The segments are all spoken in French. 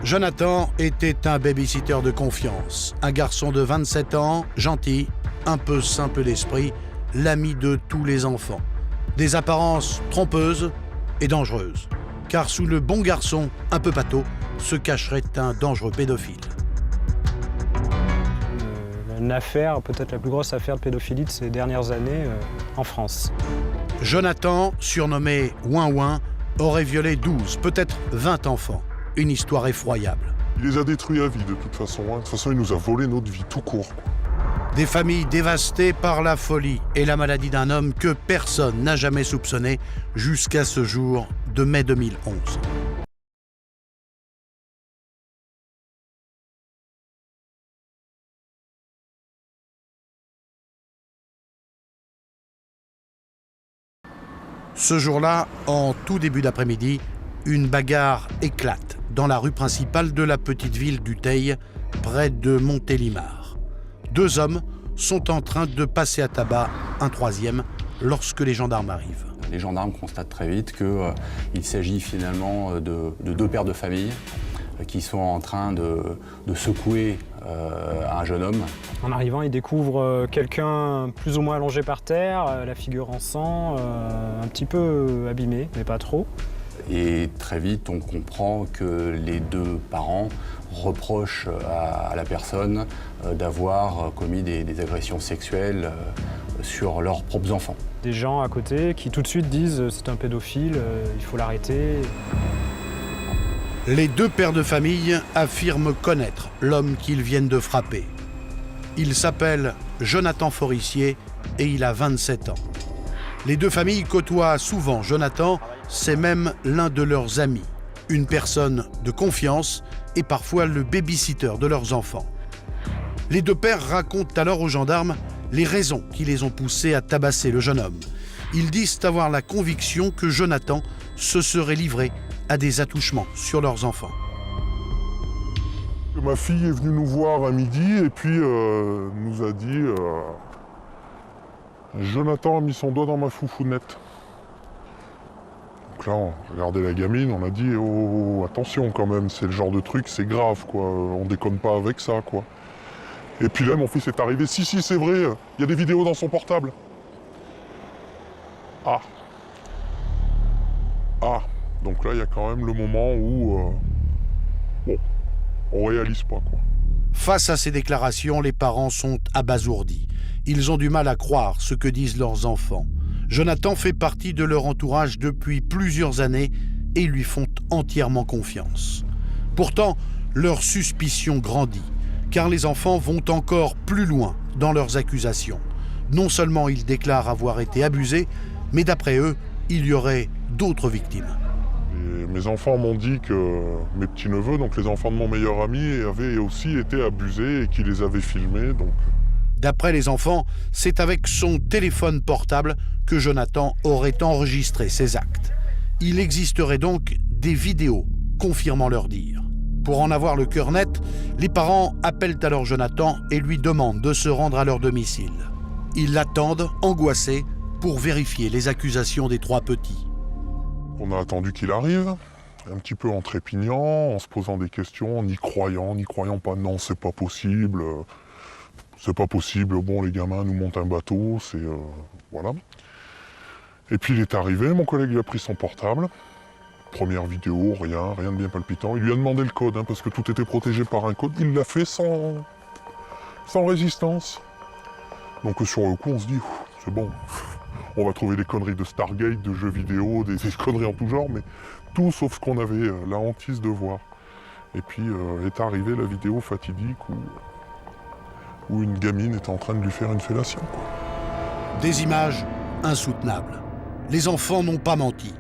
Jonathan était un baby-sitter de confiance, un garçon de 27 ans, gentil, un peu simple d'esprit, l'ami de tous les enfants. Des apparences trompeuses et dangereuses, car sous le bon garçon, un peu pâteau, se cacherait un dangereux pédophile. Une affaire, peut-être la plus grosse affaire de pédophilie de ces dernières années en France. Jonathan, surnommé Ouin Ouin, aurait violé 12, peut-être 20 enfants. Une histoire effroyable. Il les a détruits à vie de toute façon. De toute façon, il nous a volé notre vie tout court. Des familles dévastées par la folie et la maladie d'un homme que personne n'a jamais soupçonné jusqu'à ce jour de mai 2011. Ce jour-là, en tout début d'après-midi, une bagarre éclate dans la rue principale de la petite ville du Teil, près de Montélimar. Deux hommes sont en train de passer à tabac un troisième lorsque les gendarmes arrivent. Les gendarmes constatent très vite qu'il s'agit finalement de deux pères de famille qui sont en train de secouer un jeune homme. En arrivant, ils découvrent quelqu'un plus ou moins allongé par terre, la figure en sang, un petit peu abîmée, mais pas trop. Et très vite, on comprend que les deux parents reprochent à la personne d'avoir commis des agressions sexuelles sur leurs propres enfants. Des gens à côté qui tout de suite disent « c'est un pédophile, il faut l'arrêter ». Les deux pères de famille affirment connaître l'homme qu'ils viennent de frapper. Il s'appelle Jonathan Forissier et il a 27 ans. Les deux familles côtoient souvent Jonathan, c'est même l'un de leurs amis, une personne de confiance et parfois le baby-sitter de leurs enfants. Les deux pères racontent alors aux gendarmes les raisons qui les ont poussés à tabasser le jeune homme. Ils disent avoir la conviction que Jonathan se serait livré à des attouchements sur leurs enfants. Ma fille est venue nous voir à midi et puis nous a dit Jonathan a mis son doigt dans ma foufounette. Donc là, on a regardé la gamine, on a dit oh, attention quand même, c'est le genre de truc, c'est grave quoi, on déconne pas avec ça quoi. Et puis là, mon fils est arrivé, si c'est vrai, il y a des vidéos dans son portable. Ah. Donc là, il y a quand même le moment où bon, on réalise pas quoi. Face à ces déclarations, les parents sont abasourdis. Ils ont du mal à croire ce que disent leurs enfants. Jonathan fait partie de leur entourage depuis plusieurs années et ils lui font entièrement confiance. Pourtant, leur suspicion grandit, car les enfants vont encore plus loin dans leurs accusations. Non seulement ils déclarent avoir été abusés, mais d'après eux, il y aurait d'autres victimes. Et mes enfants m'ont dit que mes petits-neveux, donc les enfants de mon meilleur ami, avaient aussi été abusés et qu'ils les avaient filmés. Donc... D'après les enfants, c'est avec son téléphone portable que Jonathan aurait enregistré ses actes. Il existerait donc des vidéos confirmant leur dire. Pour en avoir le cœur net, les parents appellent alors Jonathan et lui demandent de se rendre à leur domicile. Ils l'attendent, angoissés, pour vérifier les accusations des trois petits. On a attendu qu'il arrive, un petit peu en trépignant, en se posant des questions, en y croyant pas, non, c'est pas possible. C'est pas possible, bon, les gamins nous montent un bateau, c'est... voilà. Et puis il est arrivé, mon collègue lui a pris son portable. Première vidéo, rien de bien palpitant. Il lui a demandé le code, hein, parce que tout était protégé par un code. Il l'a fait sans résistance. Donc sur le coup, on se dit, c'est bon. On va trouver des conneries de Stargate, de jeux vidéo, des conneries en tout genre, mais tout sauf ce qu'on avait la hantise de voir. Et puis est arrivée la vidéo fatidique où une gamine était en train de lui faire une fellation. Des images insoutenables. Les enfants n'ont pas menti.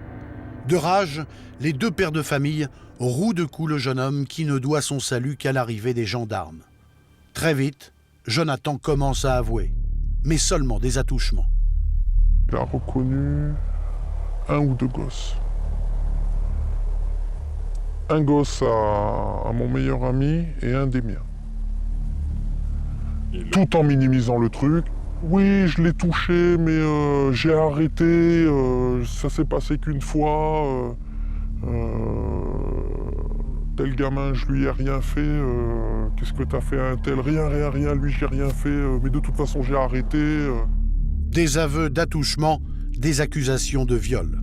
De rage, les deux pères de famille rouent de coups le jeune homme qui ne doit son salut qu'à l'arrivée des gendarmes. Très vite, Jonathan commence à avouer, mais seulement des attouchements. Il a reconnu un ou deux gosses. Un gosse à mon meilleur ami et un des miens. Tout en minimisant le truc. Oui, je l'ai touché, mais j'ai arrêté, ça s'est passé qu'une fois. tel gamin, je lui ai rien fait, qu'est-ce que t'as fait à un tel, rien, lui j'ai rien fait, mais de toute façon j'ai arrêté. Des aveux d'attouchement, des accusations de viol.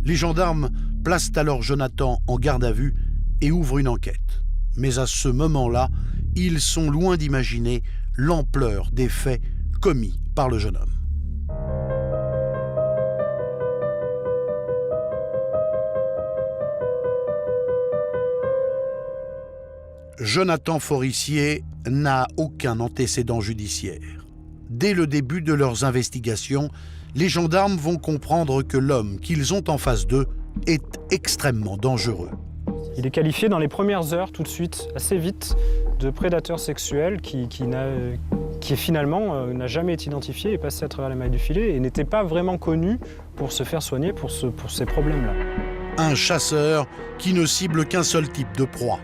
Les gendarmes placent alors Jonathan en garde à vue et ouvrent une enquête. Mais à ce moment-là, ils sont loin d'imaginer l'ampleur des faits commis par le jeune homme. Jonathan Forissier n'a aucun antécédent judiciaire. Dès le début de leurs investigations, les gendarmes vont comprendre que l'homme qu'ils ont en face d'eux est extrêmement dangereux. Il est qualifié dans les premières heures, tout de suite, assez vite, de prédateur sexuel qui finalement n'a jamais été identifié et passé à travers les mailles du filet et n'était pas vraiment connu pour se faire soigner pour ces problèmes-là. Un chasseur qui ne cible qu'un seul type de proie.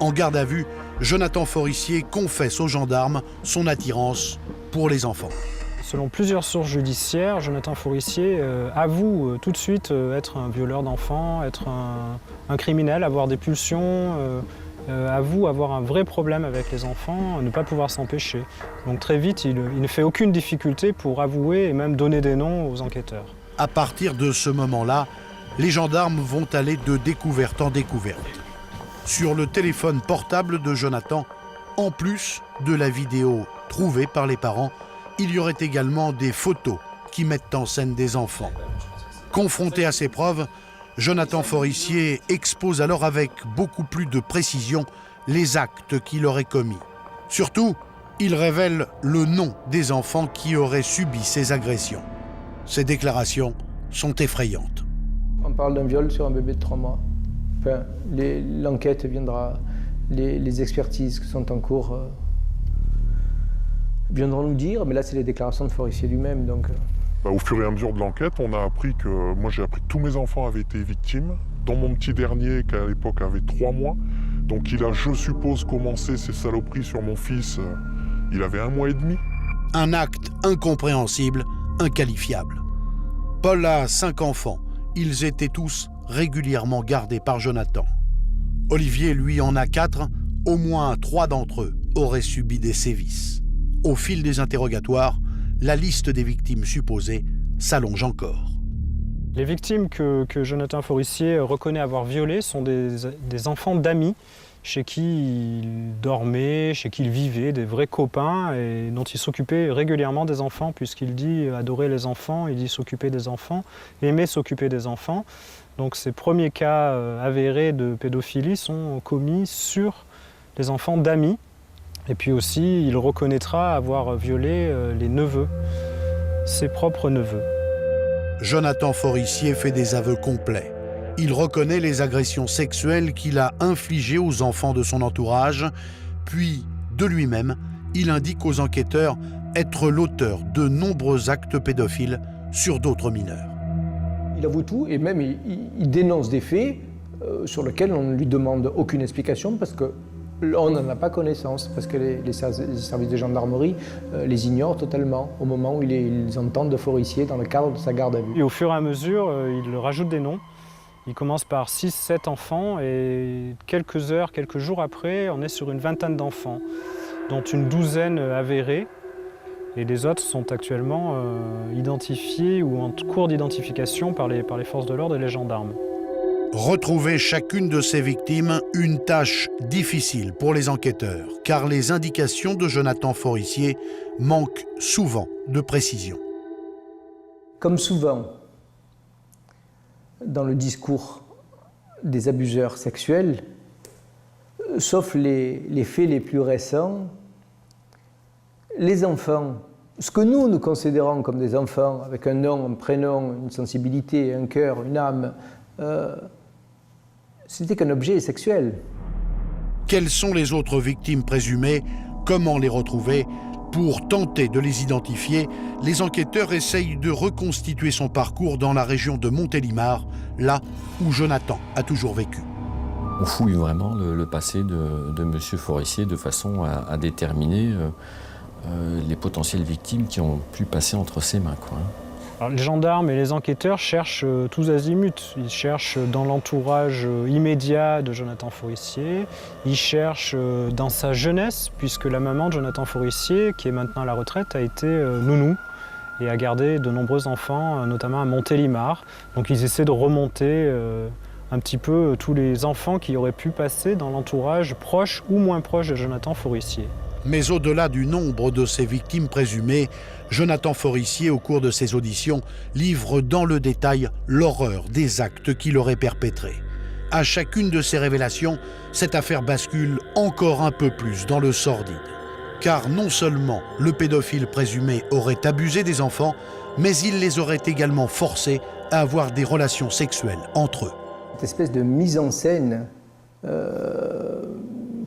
En garde à vue, Jonathan Forissier confesse aux gendarmes son attirance pour les enfants. Selon plusieurs sources judiciaires, Jonathan Forissier avoue tout de suite être un violeur d'enfants, être un criminel, avoir des pulsions, avoue avoir un vrai problème avec les enfants, ne pas pouvoir s'empêcher. Donc très vite, il ne fait aucune difficulté pour avouer et même donner des noms aux enquêteurs. À partir de ce moment-là, les gendarmes vont aller de découverte en découverte. Sur le téléphone portable de Jonathan, en plus de la vidéo trouvée par les parents, il y aurait également des photos qui mettent en scène des enfants. Confronté à ces preuves, Jonathan Forissier expose alors avec beaucoup plus de précision les actes qu'il aurait commis. Surtout, il révèle le nom des enfants qui auraient subi ces agressions. Ces déclarations sont effrayantes. On parle d'un viol sur un bébé de 3 mois. Enfin, l'enquête viendra, les expertises qui sont en cours viendront nous dire, mais là c'est les déclarations de Forissier lui-même. Donc... Au fur et à mesure de l'enquête, on a appris que, moi j'ai appris que tous mes enfants avaient été victimes, dont mon petit dernier qui à l'époque avait 3 mois. Donc il a, je suppose, commencé ces saloperies sur mon fils, il avait 1 mois et demi. Un acte incompréhensible, inqualifiable. Paul a 5 enfants, ils étaient tous régulièrement gardés par Jonathan. Olivier, lui, en a 4, au moins 3 d'entre eux auraient subi des sévices. Au fil des interrogatoires, la liste des victimes supposées s'allonge encore. Les victimes que Jonathan Forissier reconnaît avoir violées sont des enfants d'amis chez qui il dormait, chez qui il vivait, des vrais copains et dont il s'occupait régulièrement des enfants, puisqu'il dit adorer les enfants, il dit s'occuper des enfants, aimer s'occuper des enfants. Donc ces premiers cas avérés de pédophilie sont commis sur les enfants d'amis. Et puis aussi, il reconnaîtra avoir violé les neveux, ses propres neveux. Jonathan Forissier fait des aveux complets. Il reconnaît les agressions sexuelles qu'il a infligées aux enfants de son entourage, puis, de lui-même, il indique aux enquêteurs être l'auteur de nombreux actes pédophiles sur d'autres mineurs. Il avoue tout et même il dénonce des faits sur lesquels on ne lui demande aucune explication parce qu'on n'en a pas connaissance, parce que les services de gendarmerie les ignorent totalement au moment où ils entendent de Forissier dans le cadre de sa garde à vue. Et au fur et à mesure, il rajoute des noms. Il commence par 6-7 enfants et quelques heures, quelques jours après, on est sur une vingtaine d'enfants, dont une douzaine avérés. Et les autres sont actuellement identifiés ou en cours d'identification par les forces de l'ordre et les gendarmes. Retrouver chacune de ces victimes, une tâche difficile pour les enquêteurs, car les indications de Jonathan Forissier manquent souvent de précision. Comme souvent dans le discours des abuseurs sexuels, sauf les faits les plus récents, les enfants, ce que nous considérons comme des enfants, avec un nom, un prénom, une sensibilité, un cœur, une âme, c'était qu'un objet sexuel. Quelles sont les autres victimes présumées? Comment les retrouver? Pour tenter de les identifier, les enquêteurs essayent de reconstituer son parcours dans la région de Montélimar, là où Jonathan a toujours vécu. On fouille vraiment le passé de M. Forissier de façon à déterminer les potentielles victimes qui ont pu passer entre ses mains, quoi. Alors, les gendarmes et les enquêteurs cherchent tous azimuts. Ils cherchent dans l'entourage immédiat de Jonathan Forissier, ils cherchent dans sa jeunesse, puisque la maman de Jonathan Forissier, qui est maintenant à la retraite, a été nounou et a gardé de nombreux enfants, notamment à Montélimar. Donc ils essaient de remonter un petit peu tous les enfants qui auraient pu passer dans l'entourage proche ou moins proche de Jonathan Forissier. Mais au-delà du nombre de ces victimes présumées, Jonathan Forissier, au cours de ses auditions, livre dans le détail l'horreur des actes qu'il aurait perpétrés. À chacune de ces révélations, cette affaire bascule encore un peu plus dans le sordide. Car non seulement le pédophile présumé aurait abusé des enfants, mais il les aurait également forcés à avoir des relations sexuelles entre eux. Cette espèce de mise en scène,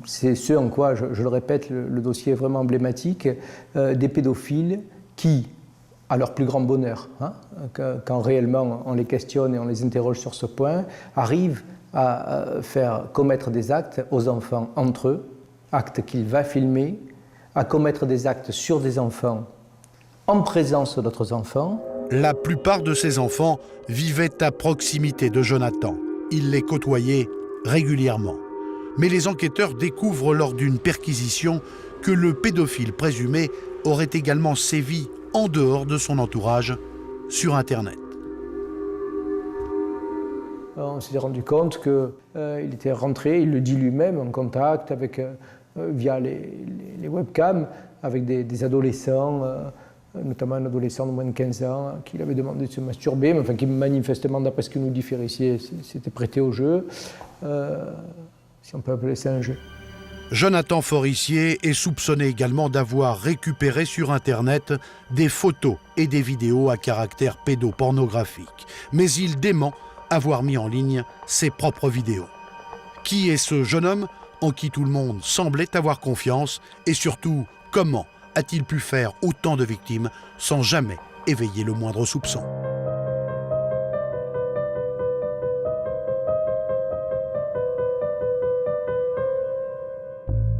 c'est ce en quoi, je le répète, le dossier est vraiment emblématique, des pédophiles qui, à leur plus grand bonheur, quand réellement on les questionne et on les interroge sur ce point, arrivent à faire commettre des actes aux enfants entre eux, actes qu'il va filmer, à commettre des actes sur des enfants en présence d'autres enfants. La plupart de ces enfants vivaient à proximité de Jonathan. Il les côtoyait régulièrement. Mais les enquêteurs découvrent lors d'une perquisition que le pédophile présumé aurait également sévi en dehors de son entourage sur Internet. On s'est rendu compte qu'il était rentré, il le dit lui-même, en contact avec, via les webcams avec des adolescents, notamment un adolescent de moins de 15 ans qui lui avait demandé de se masturber, mais enfin, qui manifestement, d'après ce que nous dit Forissier, s'était prêté au jeu. Si on peut appeler ça un jeu. Jonathan Forissier est soupçonné également d'avoir récupéré sur Internet des photos et des vidéos à caractère pédopornographique. Mais il dément avoir mis en ligne ses propres vidéos. Qui est ce jeune homme en qui tout le monde semblait avoir confiance et surtout, comment a-t-il pu faire autant de victimes sans jamais éveiller le moindre soupçon ?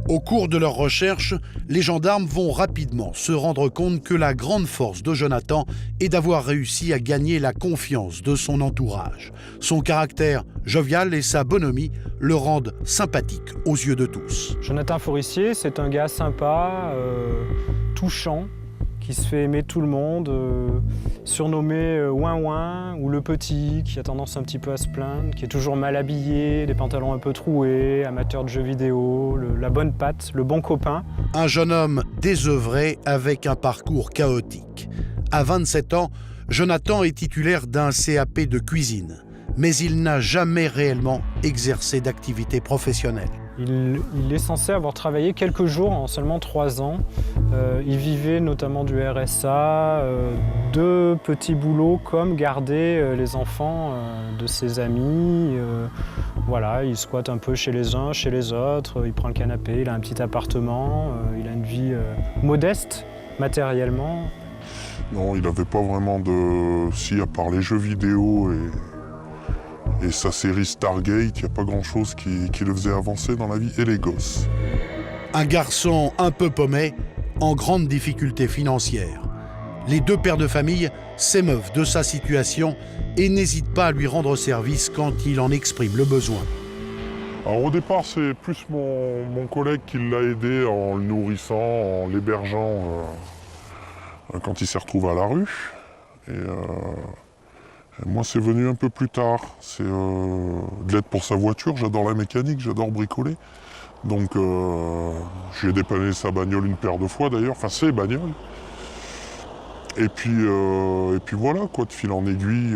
Au cours de leurs recherches, les gendarmes vont rapidement se rendre compte que la grande force de Jonathan est d'avoir réussi à gagner la confiance de son entourage. Son caractère jovial et sa bonhomie le rendent sympathique aux yeux de tous. Jonathan Forissier, c'est un gars sympa, touchant, qui se fait aimer tout le monde, surnommé Ouin-Ouin ou le Petit, qui a tendance un petit peu à se plaindre, qui est toujours mal habillé, des pantalons un peu troués, amateur de jeux vidéo, la bonne patte, le bon copain. Un jeune homme désœuvré avec un parcours chaotique. À 27 ans, Jonathan est titulaire d'un CAP de cuisine, mais il n'a jamais réellement exercé d'activité professionnelle. Il est censé avoir travaillé quelques jours en seulement 3 ans. Il vivait notamment du RSA, 2 petits boulots comme garder les enfants de ses amis. Voilà, il squatte un peu chez les uns, chez les autres, il prend le canapé, il a un petit appartement, il a une vie modeste matériellement. Non, il n'avait pas vraiment de... Si, à part les jeux vidéo et sa série Stargate, il n'y a pas grand-chose qui le faisait avancer dans la vie, et les gosses. Un garçon un peu paumé, en grande difficulté financière. Les 2 pères de famille s'émeuvent de sa situation et n'hésitent pas à lui rendre service quand il en exprime le besoin. Alors au départ, c'est plus mon collègue qui l'a aidé en le nourrissant, en l'hébergeant quand il s'est retrouvé à la rue. Et moi, c'est venu un peu plus tard. C'est de l'aide pour sa voiture. J'adore la mécanique, j'adore bricoler. Donc, j'ai dépanné sa bagnole une paire de fois d'ailleurs, enfin ses bagnoles. Et puis voilà, quoi, de fil en aiguille,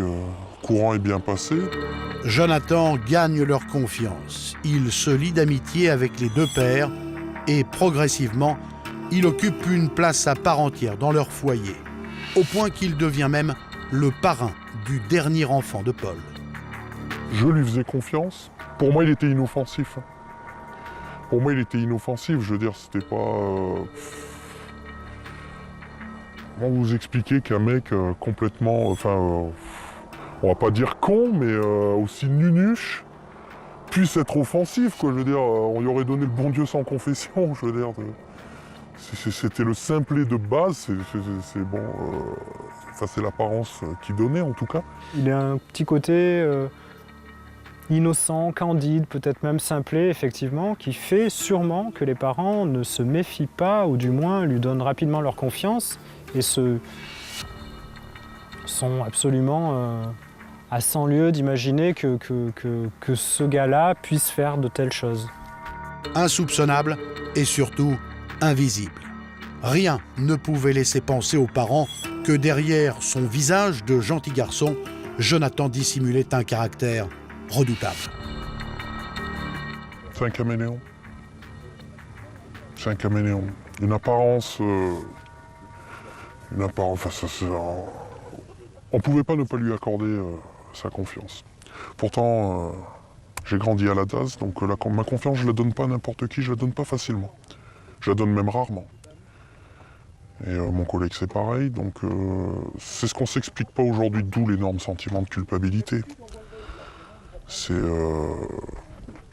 courant est bien passé. Jonathan gagne leur confiance. Il se lie d'amitié avec les 2 pères et progressivement, il occupe une place à part entière dans leur foyer, au point qu'il devient même le parrain du dernier enfant de Paul. Je lui faisais confiance. Pour moi, il était inoffensif. Pour moi, il était inoffensif. Je veux dire, c'était pas... Comment vous expliquer qu'un mec complètement... on va pas dire con, mais aussi nunuche, puisse être offensif, quoi. Je veux dire, on lui aurait donné le bon Dieu sans confession, je veux dire. C'était le simplet de base, c'est bon, c'est l'apparence qui donnait en tout cas. Il a un petit côté innocent, candide, peut-être même simplet, effectivement, qui fait sûrement que les parents ne se méfient pas, ou du moins lui donnent rapidement leur confiance, et sont absolument à 100 lieues d'imaginer que ce gars-là puisse faire de telles choses. Insoupçonnable et surtout invisible. Rien ne pouvait laisser penser aux parents que derrière son visage de gentil garçon, Jonathan dissimulait un caractère redoutable. C'est un caméléon. C'est un caméléon. Une apparence... on ne pouvait pas ne pas lui accorder sa confiance. Pourtant, j'ai grandi à la DAS, donc ma confiance, je ne la donne pas à n'importe qui, je ne la donne pas facilement. Je la donne même rarement. Et mon collègue, c'est pareil, donc c'est ce qu'on ne s'explique pas aujourd'hui, d'où l'énorme sentiment de culpabilité. C'est...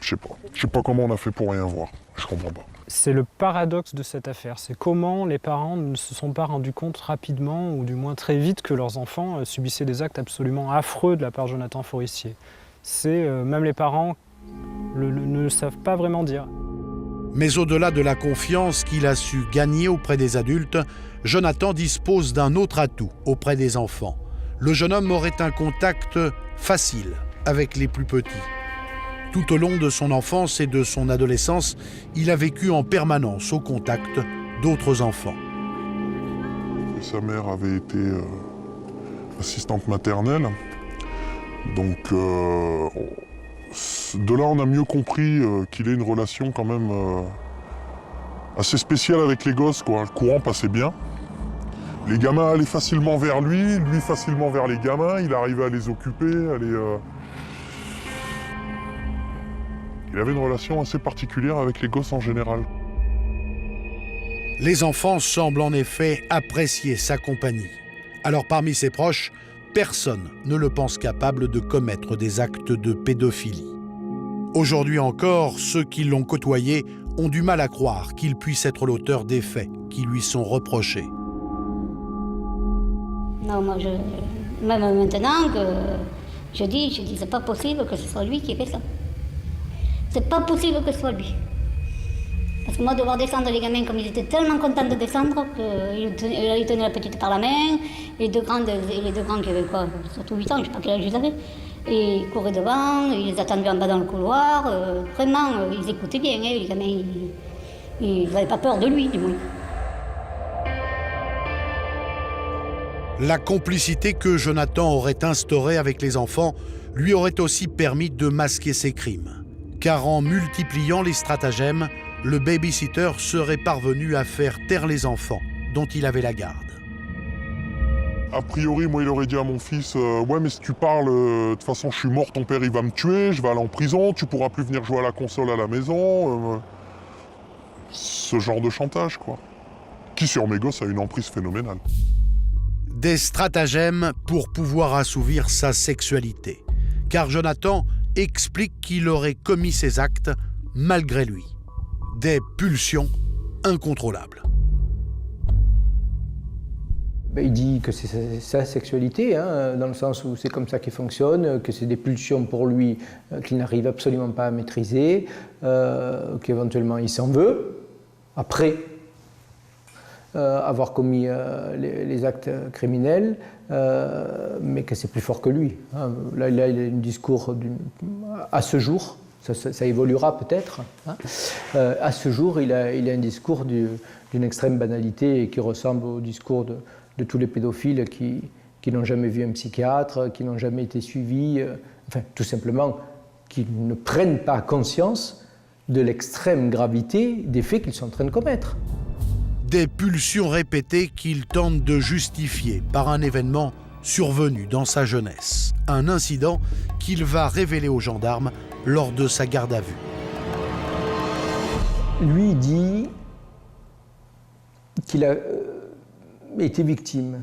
je sais pas comment on a fait pour rien voir, je comprends pas. C'est le paradoxe de cette affaire, c'est comment les parents ne se sont pas rendus compte rapidement, ou du moins très vite, que leurs enfants subissaient des actes absolument affreux de la part de Jonathan Forissier. C'est même les parents ne le savent pas vraiment dire. Mais au-delà de la confiance qu'il a su gagner auprès des adultes, Jonathan dispose d'un autre atout auprès des enfants. Le jeune homme aurait un contact facile avec les plus petits. Tout au long de son enfance et de son adolescence, il a vécu en permanence au contact d'autres enfants. Sa mère avait été assistante maternelle, donc de là on a mieux compris qu'il ait une relation quand même assez spéciale avec les gosses, quoi. Le courant passait bien. Les gamins allaient facilement vers lui facilement vers les gamins, il arrivait à les occuper, Il avait une relation assez particulière avec les gosses en général. Les enfants semblent en effet apprécier sa compagnie. Alors parmi ses proches, personne ne le pense capable de commettre des actes de pédophilie. Aujourd'hui encore, ceux qui l'ont côtoyé ont du mal à croire qu'il puisse être l'auteur des faits qui lui sont reprochés. Non, moi, même maintenant que je dis, c'est pas possible que ce soit lui qui ait fait ça. C'est pas possible que ce soit lui. Parce que moi, de voir descendre les gamins comme ils étaient tellement contents de descendre qu'ils tenaient la petite par la main, et les deux grands qui avaient quoi, surtout 8 ans, je sais pas quel âge ils avaient, et ils couraient devant, ils les attendaient en bas dans le couloir, vraiment, ils écoutaient bien, hein, les gamins, ils n'avaient pas peur de lui, du moins. La complicité que Jonathan aurait instaurée avec les enfants lui aurait aussi permis de masquer ses crimes. Car en multipliant les stratagèmes, le babysitter serait parvenu à faire taire les enfants dont il avait la garde. A priori, moi, il aurait dit à mon fils ouais, mais si tu parles, de toute façon, je suis mort, ton père, il va me tuer, je vais aller en prison, tu pourras plus venir jouer à la console à la maison. Ce genre de chantage, quoi. Qui, sur mes gosses, a une emprise phénoménale. Des stratagèmes pour pouvoir assouvir sa sexualité. Car Jonathan explique qu'il aurait commis ces actes malgré lui. Des pulsions incontrôlables. Il dit que c'est sa sexualité, hein, dans le sens où c'est comme ça qu'il fonctionne, que c'est des pulsions pour lui qu'il n'arrive absolument pas à maîtriser, qu'éventuellement il s'en veut, après avoir commis les actes criminels, mais que c'est plus fort que lui. Hein. Là, il a un discours à ce jour, ça évoluera peut-être. Hein. À ce jour, il a un discours d'une extrême banalité qui ressemble au discours de tous les pédophiles qui n'ont jamais vu un psychiatre, qui n'ont jamais été suivis, enfin, tout simplement, qui ne prennent pas conscience de l'extrême gravité des faits qu'ils sont en train de commettre. Des pulsions répétées qu'il tente de justifier par un événement survenu dans sa jeunesse. Un incident qu'il va révéler aux gendarmes lors de sa garde à vue. Lui dit qu'il a été victime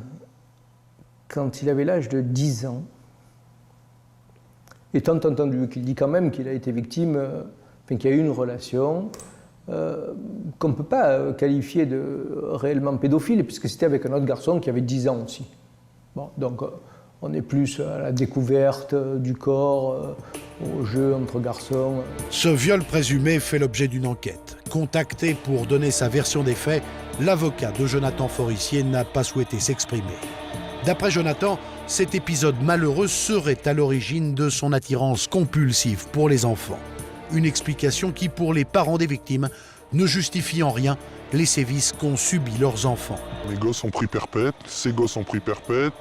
quand il avait l'âge de 10 ans. Étant entendu qu'il dit quand même qu'il a été victime, qu'il y a eu une relation qu'on ne peut pas qualifier de réellement pédophile, puisque c'était avec un autre garçon qui avait 10 ans aussi. Bon, donc on est plus à la découverte du corps, au jeu entre garçons. Ce viol présumé fait l'objet d'une enquête. Contacté pour donner sa version des faits, l'avocat de Jonathan Forissier n'a pas souhaité s'exprimer. D'après Jonathan, cet épisode malheureux serait à l'origine de son attirance compulsive pour les enfants. Une explication qui, pour les parents des victimes, ne justifie en rien les sévices qu'ont subis leurs enfants. Mes gosses ont pris perpète, ses gosses ont pris perpète,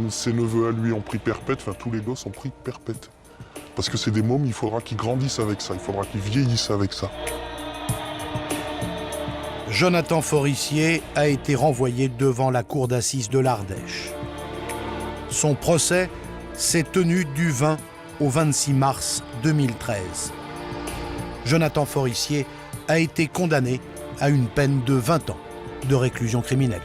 ses neveux à lui ont pris perpète, enfin tous les gosses ont pris perpète. Parce que c'est des mômes, il faudra qu'ils grandissent avec ça, il faudra qu'ils vieillissent avec ça. Jonathan Forissier a été renvoyé devant la cour d'assises de l'Ardèche. Son procès s'est tenu du 20 au 26 mars 2013. Jonathan Forissier a été condamné à une peine de 20 ans de réclusion criminelle.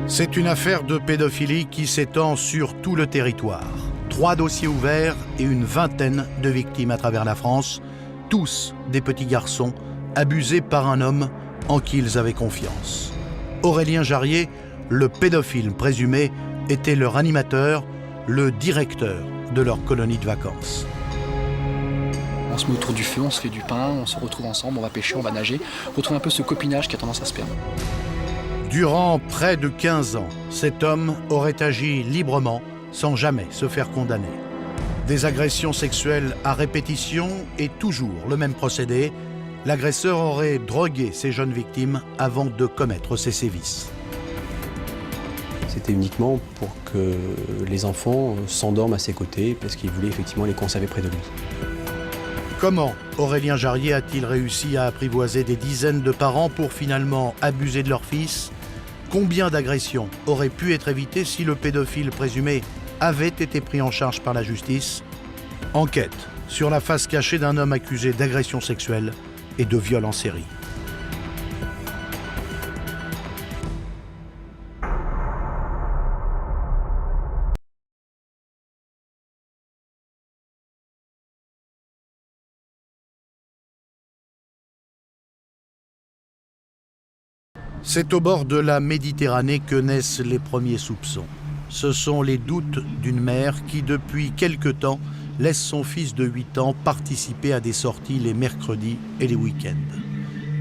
C'est une affaire de pédophilie qui s'étend sur tout le territoire. 3 dossiers ouverts et une vingtaine de victimes à travers la France, tous des petits garçons abusés par un homme en qui ils avaient confiance. Aurélien Jarrier, le pédophile présumé, était leur animateur, le directeur de leur colonie de vacances. On se met autour du feu, on se fait du pain, on se retrouve ensemble, on va pêcher, on va nager, on retrouve un peu ce copinage qui a tendance à se perdre. Durant près de 15 ans, cet homme aurait agi librement, sans jamais se faire condamner. Des agressions sexuelles à répétition et toujours le même procédé. L'agresseur aurait drogué ses jeunes victimes avant de commettre ses sévices. C'était uniquement pour que les enfants s'endorment à ses côtés parce qu'il voulait effectivement les conserver près de lui. Comment Aurélien Jarrier a-t-il réussi à apprivoiser des dizaines de parents pour finalement abuser de leur fils ? Combien d'agressions auraient pu être évitées si le pédophile présumé avait été pris en charge par la justice ? Enquête sur la face cachée d'un homme accusé d'agression sexuelle et de viol en série. C'est au bord de la Méditerranée que naissent les premiers soupçons. Ce sont les doutes d'une mère qui, depuis quelque temps, laisse son fils de 8 ans participer à des sorties les mercredis et les week-ends.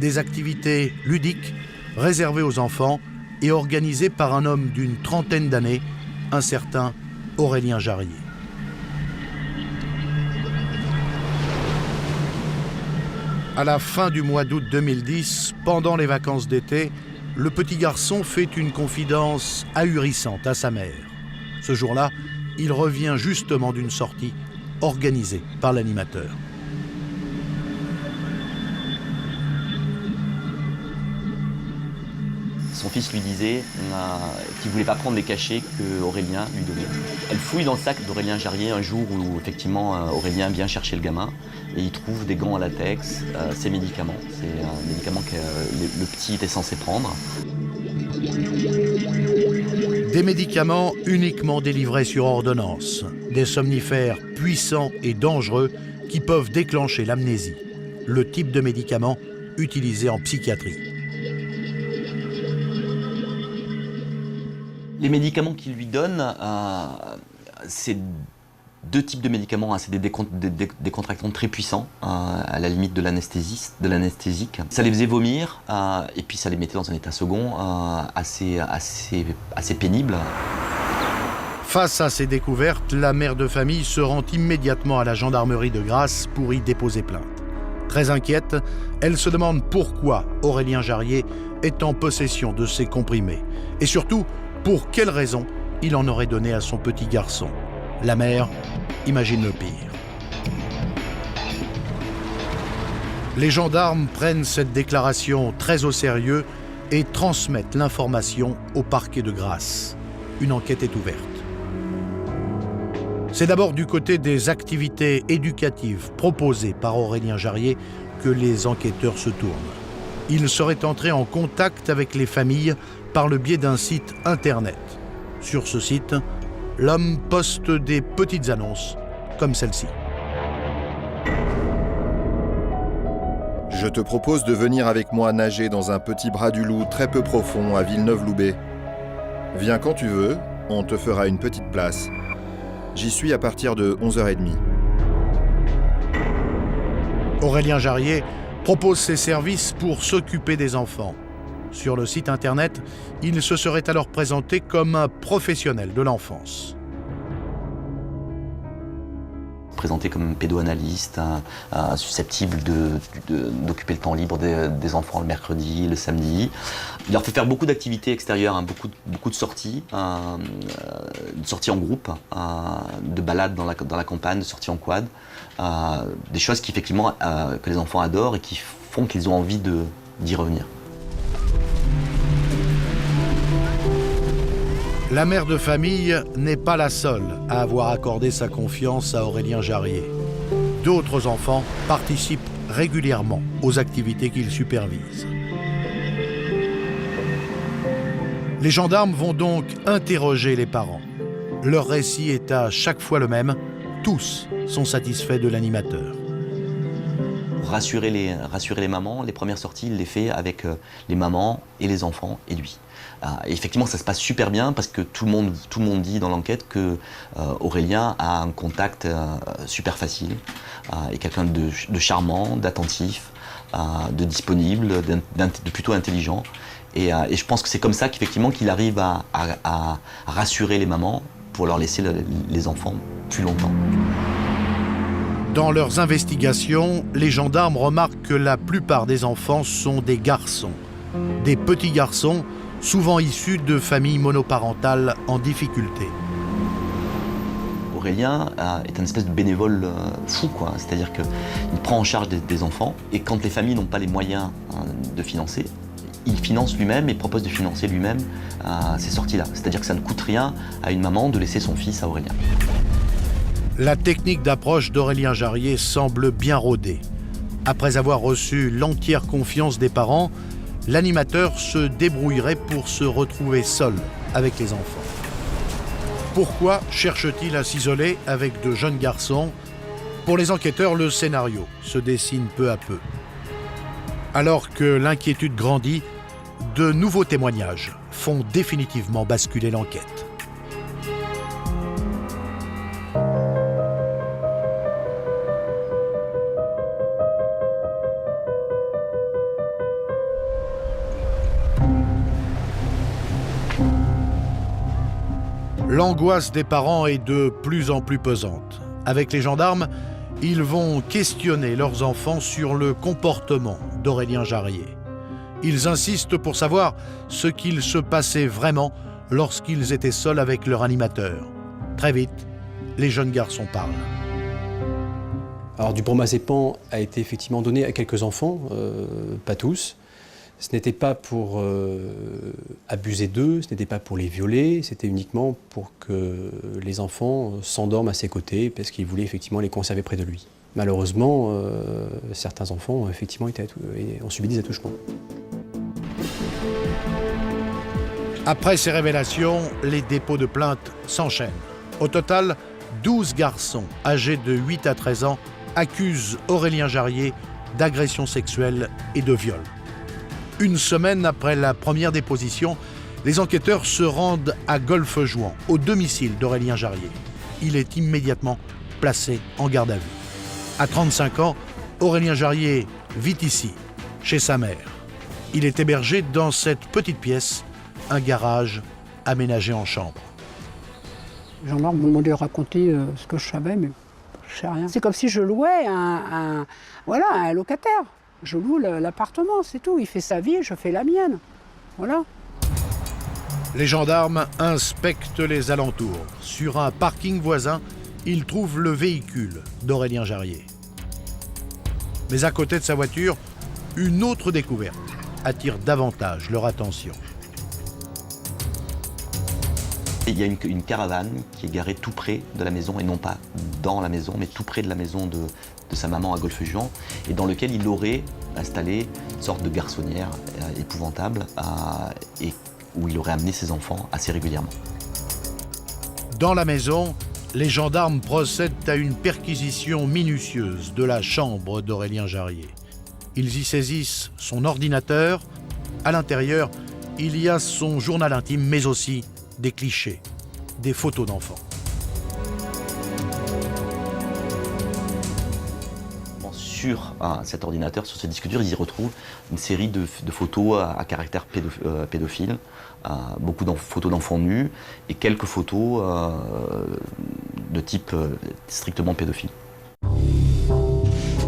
Des activités ludiques réservées aux enfants et organisées par un homme d'une trentaine d'années, un certain Aurélien Jarrier. À la fin du mois d'août 2010, pendant les vacances d'été, le petit garçon fait une confidence ahurissante à sa mère. Ce jour-là, il revient justement d'une sortie organisée par l'animateur. Son fils lui disait qu'il ne voulait pas prendre les cachets qu'Aurélien lui donnait. Elle fouille dans le sac d'Aurélien Jarrier un jour où effectivement Aurélien vient chercher le gamin et il trouve des gants en latex, ses médicaments. C'est un médicament que le petit était censé prendre. Des médicaments uniquement délivrés sur ordonnance. Des somnifères puissants et dangereux qui peuvent déclencher l'amnésie. Le type de médicament utilisé en psychiatrie. Les médicaments qu'il lui donne, c'est 2 types de médicaments. C'est des décontractants très puissants, à la limite de l'anesthésique. Ça les faisait vomir, et puis ça les mettait dans un état second assez pénible. Face à ces découvertes, la mère de famille se rend immédiatement à la gendarmerie de Grasse pour y déposer plainte. Très inquiète, elle se demande pourquoi Aurélien Jarrier est en possession de ces comprimés. Et surtout, pour quelle raison il en aurait donné à son petit garçon. La mère imagine le pire. Les gendarmes prennent cette déclaration très au sérieux et transmettent l'information au parquet de Grasse. Une enquête est ouverte. C'est d'abord du côté des activités éducatives proposées par Aurélien Jarrier que les enquêteurs se tournent. Il serait entré en contact avec les familles par le biais d'un site internet. Sur ce site, l'homme poste des petites annonces comme celle-ci. Je te propose de venir avec moi nager dans un petit bras du Loup très peu profond à Villeneuve-Loubet. Viens quand tu veux, on te fera une petite place. J'y suis à partir de 11h30. Aurélien Jarrier propose ses services pour s'occuper des enfants. Sur le site internet, il se serait alors présenté comme un professionnel de l'enfance. Présenté comme un pédoanalyste, susceptible d'occuper le temps libre des enfants le mercredi, le samedi. Il leur fait faire beaucoup d'activités extérieures, beaucoup de sorties, de sorties en groupe, de balades dans la campagne, de sorties en quad. Des choses qui, effectivement, que les enfants adorent et qui font qu'ils ont envie d'y revenir. La mère de famille n'est pas la seule à avoir accordé sa confiance à Aurélien Jarrier. D'autres enfants participent régulièrement aux activités qu'il supervise. Les gendarmes vont donc interroger les parents. Leur récit est à chaque fois le même. Tous sont satisfaits de l'animateur. Pour rassurer les mamans, les premières sorties, il les fait avec les mamans et les enfants et lui. Et effectivement, ça se passe super bien parce que tout le monde dit dans l'enquête que Aurélien a un contact super facile, est quelqu'un de charmant, d'attentif, de disponible, de plutôt intelligent. Et je pense que c'est comme ça qu'effectivement qu'il arrive à rassurer les mamans pour leur laisser les enfants plus longtemps. Dans leurs investigations, les gendarmes remarquent que la plupart des enfants sont des garçons. Des petits garçons, souvent issus de familles monoparentales en difficulté. Aurélien est un espèce de bénévole fou, quoi. C'est-à-dire qu'il prend en charge des enfants et quand les familles n'ont pas les moyens de financer, il finance lui-même et propose de financer lui-même ces sorties-là. C'est-à-dire que ça ne coûte rien à une maman de laisser son fils à Aurélien. La technique d'approche d'Aurélien Jarrier semble bien rodée. Après avoir reçu l'entière confiance des parents, l'animateur se débrouillerait pour se retrouver seul avec les enfants. Pourquoi cherche-t-il à s'isoler avec de jeunes garçons? Pour les enquêteurs, le scénario se dessine peu à peu. Alors que l'inquiétude grandit, de nouveaux témoignages font définitivement basculer l'enquête. L'angoisse des parents est de plus en plus pesante. Avec les gendarmes, ils vont questionner leurs enfants sur le comportement d'Aurélien Jarrier. Ils insistent pour savoir ce qu'il se passait vraiment lorsqu'ils étaient seuls avec leur animateur. Très vite, les jeunes garçons parlent. Alors du bromazépam a été effectivement donné à quelques enfants, pas tous. Ce n'était pas pour abuser d'eux, ce n'était pas pour les violer, c'était uniquement pour que les enfants s'endorment à ses côtés parce qu'il voulait effectivement les conserver près de lui. Malheureusement, certains enfants ont effectivement ont subi des attouchements. Après ces révélations, les dépôts de plainte s'enchaînent. Au total, 12 garçons âgés de 8 à 13 ans accusent Aurélien Jarrier d'agression sexuelle et de viol. Une semaine après la première déposition, les enquêteurs se rendent à Golfe-Juan, au domicile d'Aurélien Jarrier. Il est immédiatement placé en garde à vue. À 35 ans, Aurélien Jarrier vit ici, chez sa mère. Il est hébergé dans cette petite pièce, un garage aménagé en chambre. Les gendarmes m'ont demandé de raconter ce que je savais, mais je sais rien. C'est comme si je louais un locataire. Je loue l'appartement, c'est tout. Il fait sa vie, je fais la mienne. Voilà. Les gendarmes inspectent les alentours. Sur un parking voisin, ils trouvent le véhicule d'Aurélien Jarrier. Mais à côté de sa voiture, une autre découverte attire davantage leur attention. Il y a une caravane qui est garée tout près de la maison, et non pas dans la maison, mais tout près de la maison de sa maman à Golfe-Juan, et dans lequel il aurait installé une sorte de garçonnière épouvantable, et où il aurait amené ses enfants assez régulièrement. Dans la maison, les gendarmes procèdent à une perquisition minutieuse de la chambre d'Aurélien Jarrier. Ils y saisissent son ordinateur. À l'intérieur, il y a son journal intime, mais aussi des clichés, des photos d'enfants. Sur cet ordinateur, sur ce disque dur, ils y retrouvent une série de photos à caractère pédophile, beaucoup de photos d'enfants nus et quelques photos de type strictement pédophile.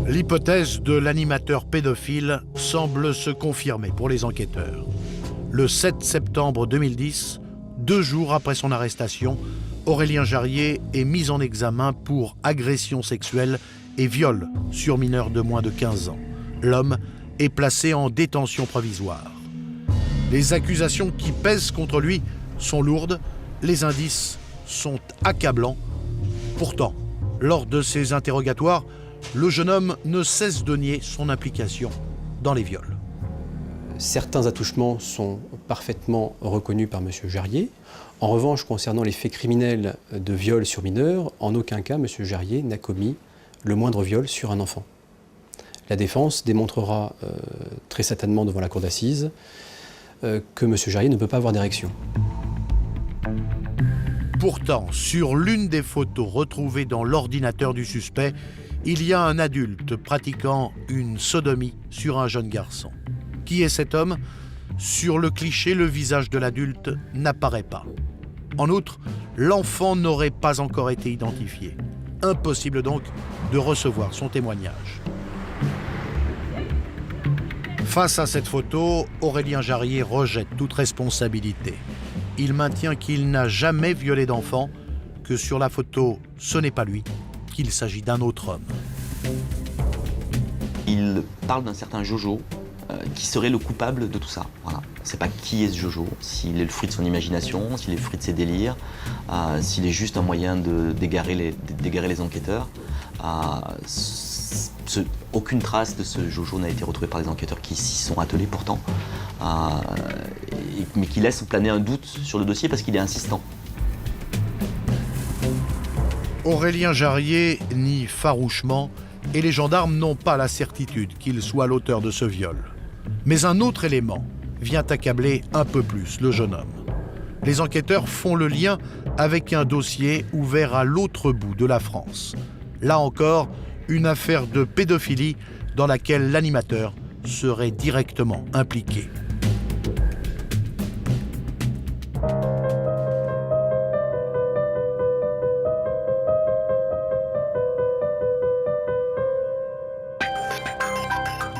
L'hypothèse de l'animateur pédophile semble se confirmer pour les enquêteurs. Le 7 septembre 2010, 2 jours après son arrestation, Aurélien Jarrier est mis en examen pour agression sexuelle et viol sur mineur de moins de 15 ans. L'homme est placé en détention provisoire. Les accusations qui pèsent contre lui sont lourdes, les indices sont accablants. Pourtant, lors de ses interrogatoires, le jeune homme ne cesse de nier son implication dans les viols. Certains attouchements sont parfaitement reconnus par M. Jarrier. En revanche, concernant les faits criminels de viol sur mineur, en aucun cas M. Jarrier n'a commis le moindre viol sur un enfant. La défense démontrera très certainement devant la cour d'assises que M. Jarrier ne peut pas avoir d'érection. Pourtant, sur l'une des photos retrouvées dans l'ordinateur du suspect, il y a un adulte pratiquant une sodomie sur un jeune garçon. Qui est cet homme ? Sur le cliché, le visage de l'adulte n'apparaît pas. En outre, l'enfant n'aurait pas encore été identifié. Impossible donc de recevoir son témoignage. Face à cette photo, Aurélien Jarrier rejette toute responsabilité. Il maintient qu'il n'a jamais violé d'enfant, que sur la photo, ce n'est pas lui, qu'il s'agit d'un autre homme. Il parle d'un certain Jojo qui serait le coupable de tout ça. Voilà. On ne sait pas qui est ce Jojo, s'il est le fruit de son imagination, s'il est le fruit de ses délires, s'il est juste un moyen d'égarer les enquêteurs. Aucune trace de ce Jojo n'a été retrouvée par les enquêteurs qui s'y sont attelés pourtant, mais qui laisse planer un doute sur le dossier parce qu'il est insistant. Aurélien Jarrier nie farouchement et les gendarmes n'ont pas la certitude qu'il soit l'auteur de ce viol. Mais un autre élément vient accabler un peu plus le jeune homme. Les enquêteurs font le lien avec un dossier ouvert à l'autre bout de la France. Là encore, une affaire de pédophilie dans laquelle l'animateur serait directement impliqué.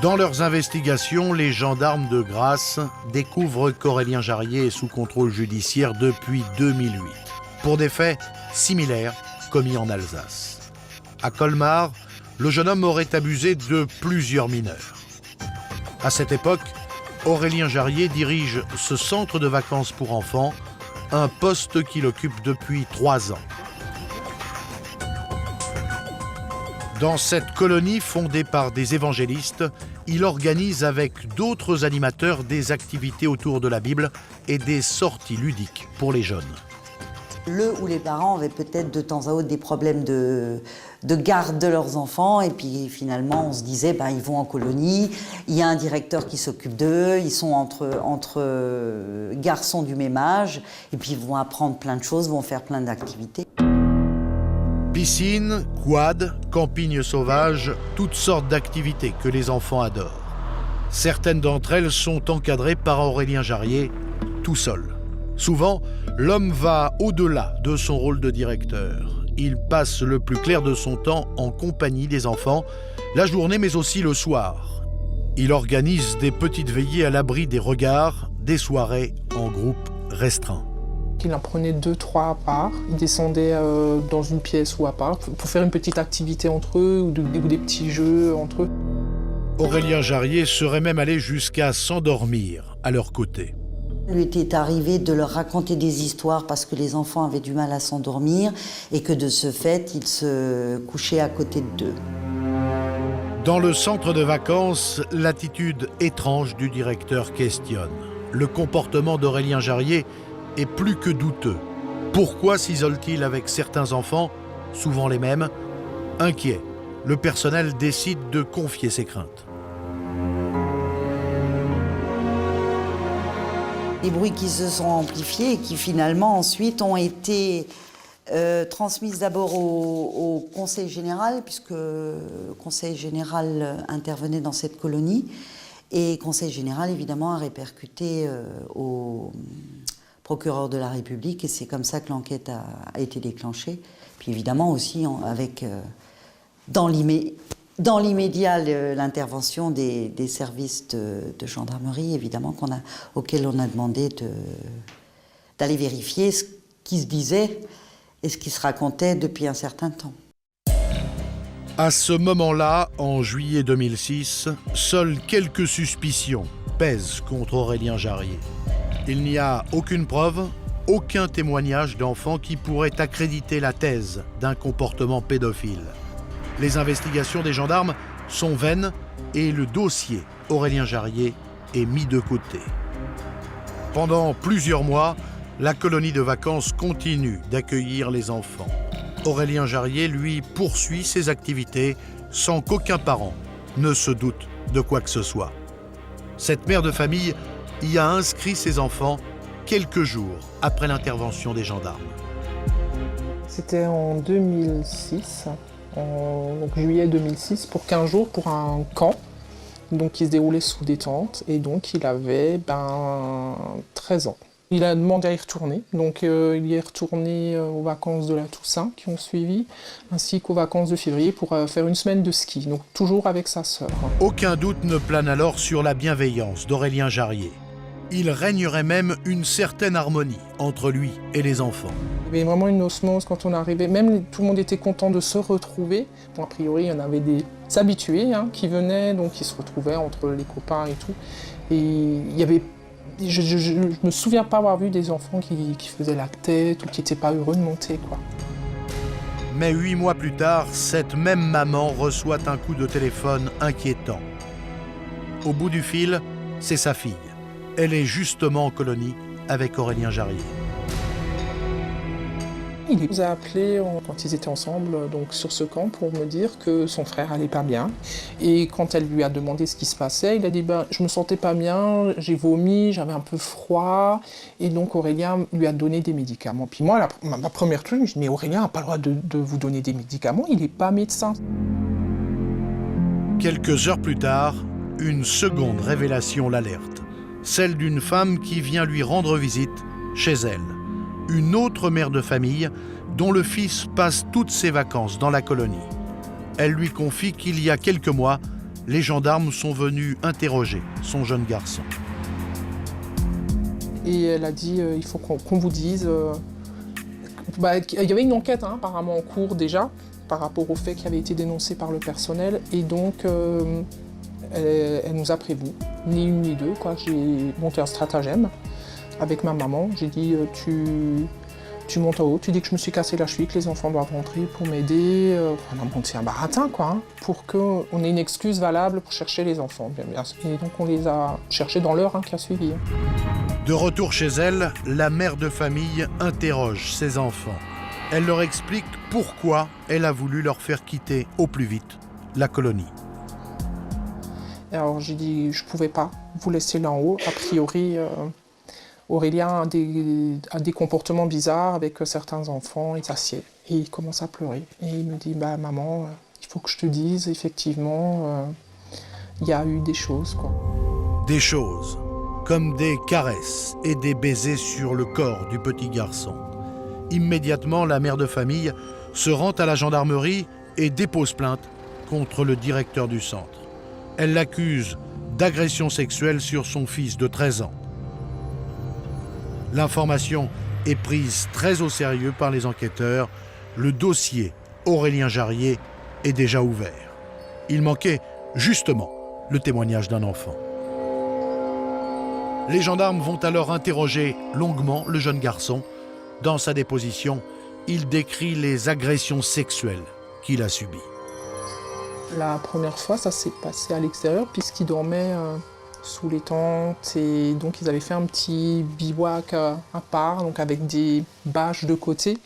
Dans leurs investigations, les gendarmes de Grasse découvrent qu'Aurélien Jarrier est sous contrôle judiciaire depuis 2008, pour des faits similaires commis en Alsace. À Colmar, le jeune homme aurait abusé de plusieurs mineurs. À cette époque, Aurélien Jarrier dirige ce centre de vacances pour enfants, un poste qu'il occupe depuis 3 ans. Dans cette colonie fondée par des évangélistes, il organise avec d'autres animateurs des activités autour de la Bible et des sorties ludiques pour les jeunes. Le ou les parents avaient peut-être de temps à autre des problèmes de garde de leurs enfants et puis finalement on se disait ils vont en colonie, il y a un directeur qui s'occupe d'eux, ils sont entre garçons du même âge et puis ils vont apprendre plein de choses, vont faire plein d'activités. Piscine, quad, camping sauvage, toutes sortes d'activités que les enfants adorent. Certaines d'entre elles sont encadrées par Aurélien Jarrier, tout seul. Souvent, l'homme va au-delà de son rôle de directeur. Il passe le plus clair de son temps en compagnie des enfants, la journée mais aussi le soir. Il organise des petites veillées à l'abri des regards, des soirées en groupe restreint. Il en prenait 2-3 à part, il descendait dans une pièce ou à part pour faire une petite activité entre eux ou des petits jeux entre eux. Aurélien Jarrier serait même allé jusqu'à s'endormir à leur côté. Il lui était arrivé de leur raconter des histoires parce que les enfants avaient du mal à s'endormir et que de ce fait, il se couchait à côté d'eux. Dans le centre de vacances, l'attitude étrange du directeur questionne. Le comportement d'Aurélien Jarrier est plus que douteux. Pourquoi s'isole-t-il avec certains enfants, souvent les mêmes ? Inquiet, le personnel décide de confier ses craintes. des bruits qui se sont amplifiés et qui finalement ensuite ont été transmises d'abord au Conseil général, puisque le Conseil général intervenait dans cette colonie, et le Conseil général évidemment a répercuté au procureur de la République, et c'est comme ça que l'enquête a été déclenchée. Puis évidemment aussi avec, dans l'immédiat, l'intervention des services de gendarmerie, évidemment, auxquels on a demandé d'aller vérifier ce qui se disait et ce qui se racontait depuis un certain temps. À ce moment-là, en juillet 2006, seules quelques suspicions pèsent contre Aurélien Jarrier. Il n'y a aucune preuve, aucun témoignage d'enfant qui pourrait accréditer la thèse d'un comportement pédophile. Les investigations des gendarmes sont vaines et le dossier Aurélien Jarrier est mis de côté. Pendant plusieurs mois, la colonie de vacances continue d'accueillir les enfants. Aurélien Jarrier, lui, poursuit ses activités sans qu'aucun parent ne se doute de quoi que ce soit. Cette mère de famille y a inscrit ses enfants quelques jours après l'intervention des gendarmes. C'était en 2006, en juillet 2006, pour 15 jours, pour un camp donc, qui se déroulait sous détente. Et donc, il avait 13 ans. Il a demandé à y retourner. Donc, il y est retourné aux vacances de la Toussaint qui ont suivi, ainsi qu'aux vacances de février pour faire une semaine de ski. Donc, toujours avec sa sœur. Aucun doute ne plane alors sur la bienveillance d'Aurélien Jarrier. Il régnerait même une certaine harmonie entre lui et les enfants. Il y avait vraiment une osmose quand on arrivait. Même tout le monde était content de se retrouver. Bon, a priori, il y en avait des habitués qui venaient, donc qui se retrouvaient entre les copains et tout. Et il y avait... Je me souviens pas avoir vu des enfants qui faisaient la tête ou qui n'étaient pas heureux de monter, quoi. Mais 8 mois plus tard, cette même maman reçoit un coup de téléphone inquiétant. Au bout du fil, c'est sa fille. Elle est justement en colonie avec Aurélien Jarrier. Il nous a appelés quand ils étaient ensemble donc sur ce camp pour me dire que son frère allait pas bien. Et quand elle lui a demandé ce qui se passait, il a dit je me sentais pas bien, j'ai vomi, j'avais un peu froid. Et donc Aurélien lui a donné des médicaments. Puis moi, ma première truc, je dis mais Aurélien n'a pas le droit de vous donner des médicaments, il n'est pas médecin. Quelques heures plus tard, une seconde révélation l'alerte. Celle d'une femme qui vient lui rendre visite chez elle. Une autre mère de famille dont le fils passe toutes ses vacances dans la colonie. Elle lui confie qu'il y a quelques mois, les gendarmes sont venus interroger son jeune garçon. Et elle a dit il faut qu'on vous dise... il y avait une enquête apparemment en cours déjà par rapport au fait qui avait été dénoncé par le personnel. Et donc elle nous a prévenus, ni une ni deux, quoi. J'ai monté un stratagème avec ma maman. J'ai dit tu montes en haut, tu dis que je me suis cassé la cheville, que les enfants doivent rentrer pour m'aider. On a monté un baratin, quoi, pour qu'on ait une excuse valable pour chercher les enfants. Et donc on les a cherchés dans l'heure qui a suivi. De retour chez elle, la mère de famille interroge ses enfants. Elle leur explique pourquoi elle a voulu leur faire quitter au plus vite la colonie. Alors j'ai dit je pouvais pas vous laisser là en haut. A priori, Aurélien a des comportements bizarres avec certains enfants. Il s'assied et il commence à pleurer. Et il me dit maman, il faut que je te dise, effectivement, il y a eu des choses, quoi. Des choses, comme des caresses et des baisers sur le corps du petit garçon. Immédiatement, la mère de famille se rend à la gendarmerie et dépose plainte contre le directeur du centre. Elle l'accuse d'agression sexuelle sur son fils de 13 ans. L'information est prise très au sérieux par les enquêteurs. Le dossier Aurélien Jarrier est déjà ouvert. Il manquait justement le témoignage d'un enfant. Les gendarmes vont alors interroger longuement le jeune garçon. Dans sa déposition, il décrit les agressions sexuelles qu'il a subies. La première fois, ça s'est passé à l'extérieur puisqu'il dormait sous les tentes et donc ils avaient fait un petit bivouac à part, donc avec des bâches de côté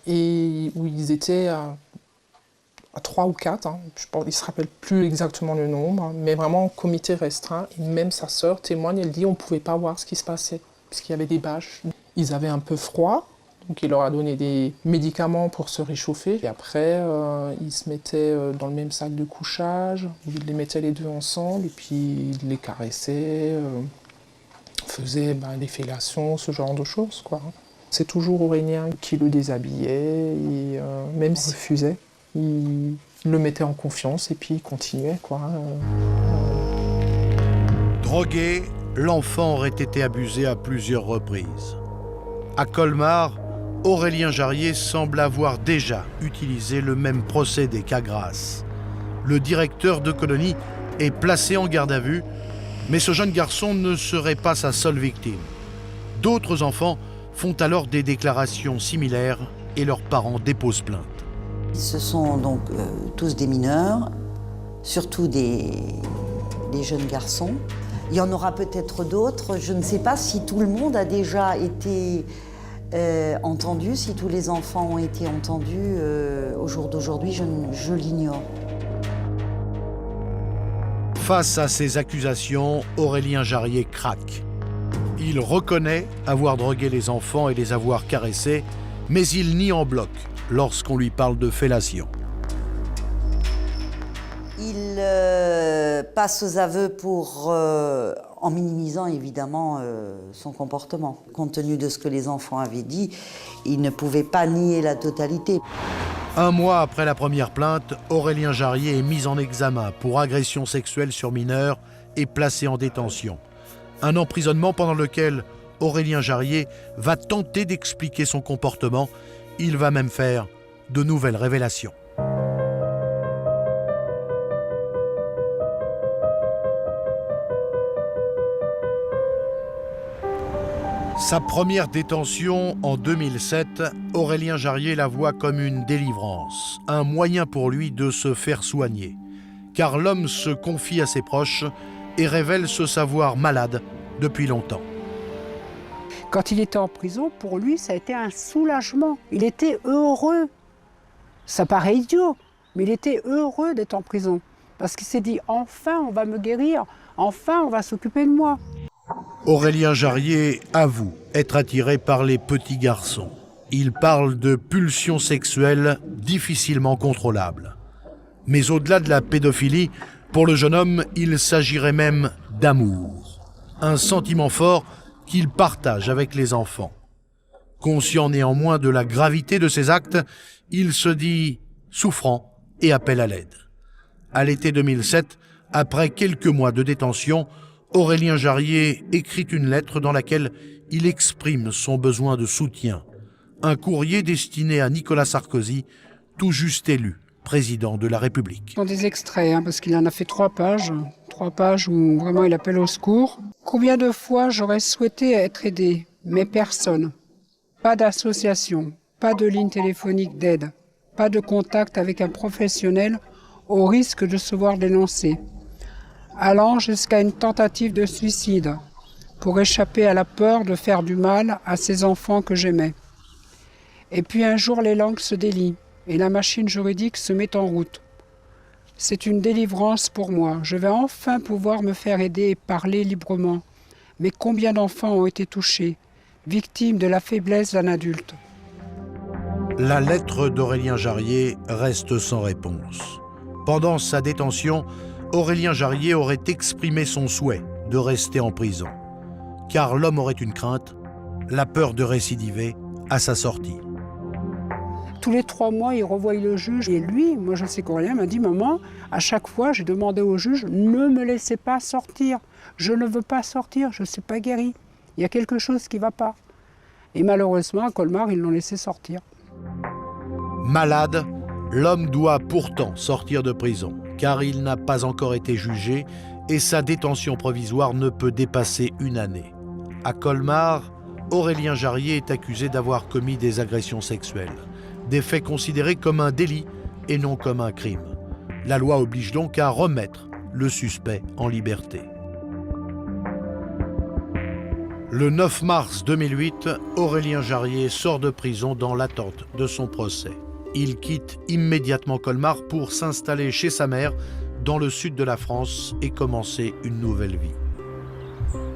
et où ils étaient à 3 ou 4, je pense, il ne se rappelle plus exactement le nombre, mais vraiment en comité restreint. Et même sa sœur témoigne, elle dit on ne pouvait pas voir ce qui se passait. parce qu'il y avait des bâches. Ils avaient un peu froid, donc il leur a donné des médicaments pour se réchauffer. Et après, ils se mettaient dans le même sac de couchage, il les mettait les deux ensemble, et puis il les caressait, faisait des fellations, ce genre de choses, quoi. C'est toujours Aurélien qui le déshabillait, et même s'il refusait, il le mettait en confiance et puis il continuait, quoi. Drogué, l'enfant aurait été abusé à plusieurs reprises. À Colmar, Aurélien Jarrier semble avoir déjà utilisé le même procédé qu'à Grasse. Le directeur de colonie est placé en garde à vue, mais ce jeune garçon ne serait pas sa seule victime. D'autres enfants font alors des déclarations similaires et leurs parents déposent plainte. Ce sont donc tous des mineurs, surtout des jeunes garçons. Il y en aura peut-être d'autres. Je ne sais pas si tout le monde a déjà été entendu, si tous les enfants ont été entendus au jour d'aujourd'hui, je l'ignore. Face à ces accusations, Aurélien Jarrier craque. Il reconnaît avoir drogué les enfants et les avoir caressés, mais il nie en bloc lorsqu'on lui parle de fellation. Il passe aux aveux en minimisant évidemment son comportement. Compte tenu de ce que les enfants avaient dit, il ne pouvait pas nier la totalité. Un mois après la première plainte, Aurélien Jarrier est mis en examen pour agression sexuelle sur mineurs et placé en détention. Un emprisonnement pendant lequel Aurélien Jarrier va tenter d'expliquer son comportement. Il va même faire de nouvelles révélations. Sa première détention en 2007, Aurélien Jarrier la voit comme une délivrance, un moyen pour lui de se faire soigner. Car l'homme se confie à ses proches et révèle se savoir malade depuis longtemps. Quand il était en prison, pour lui, ça a été un soulagement. Il était heureux. Ça paraît idiot, mais il était heureux d'être en prison. Parce qu'il s'est dit, enfin, on va me guérir, enfin, on va s'occuper de moi. Aurélien Jarrier avoue être attiré par les petits garçons. Il parle de pulsions sexuelles difficilement contrôlables. Mais au-delà de la pédophilie, pour le jeune homme, il s'agirait même d'amour. Un sentiment fort qu'il partage avec les enfants. Conscient néanmoins de la gravité de ses actes, il se dit souffrant et appelle à l'aide. À l'été 2007, après quelques mois de détention, Aurélien Jarrier écrit une lettre dans laquelle il exprime son besoin de soutien. Un courrier destiné à Nicolas Sarkozy, tout juste élu président de la République. Ce sont des extraits, parce qu'il en a fait 3 pages où vraiment il appelle au secours. Combien de fois j'aurais souhaité être aidé, mais personne. Pas d'association, pas de ligne téléphonique d'aide, pas de contact avec un professionnel au risque de se voir dénoncer. Allant jusqu'à une tentative de suicide pour échapper à la peur de faire du mal à ces enfants que j'aimais. Et puis un jour les langues se délient et la machine juridique se met en route. C'est une délivrance pour moi. Je vais enfin pouvoir me faire aider et parler librement. Mais combien d'enfants ont été touchés, victimes de la faiblesse d'un adulte? La lettre d'Aurélien Jarrier reste sans réponse. Pendant sa détention, Aurélien Jarrier aurait exprimé son souhait de rester en prison. Car l'homme aurait une crainte, la peur de récidiver à sa sortie. Tous les 3 mois, il revoyait le juge. Et lui, moi je sais qu'Aurélien m'a dit, maman, à chaque fois, j'ai demandé au juge, ne me laissez pas sortir. Je ne veux pas sortir, je ne suis pas guéri. Il y a quelque chose qui ne va pas. Et malheureusement, à Colmar, ils l'ont laissé sortir. Malade, l'homme doit pourtant sortir de prison, car il n'a pas encore été jugé et sa détention provisoire ne peut dépasser 1 année. À Colmar, Aurélien Jarrier est accusé d'avoir commis des agressions sexuelles. Des faits considérés comme un délit et non comme un crime. La loi oblige donc à remettre le suspect en liberté. Le 9 mars 2008, Aurélien Jarrier sort de prison dans l'attente de son procès. Il quitte immédiatement Colmar pour s'installer chez sa mère dans le sud de la France et commencer une nouvelle vie.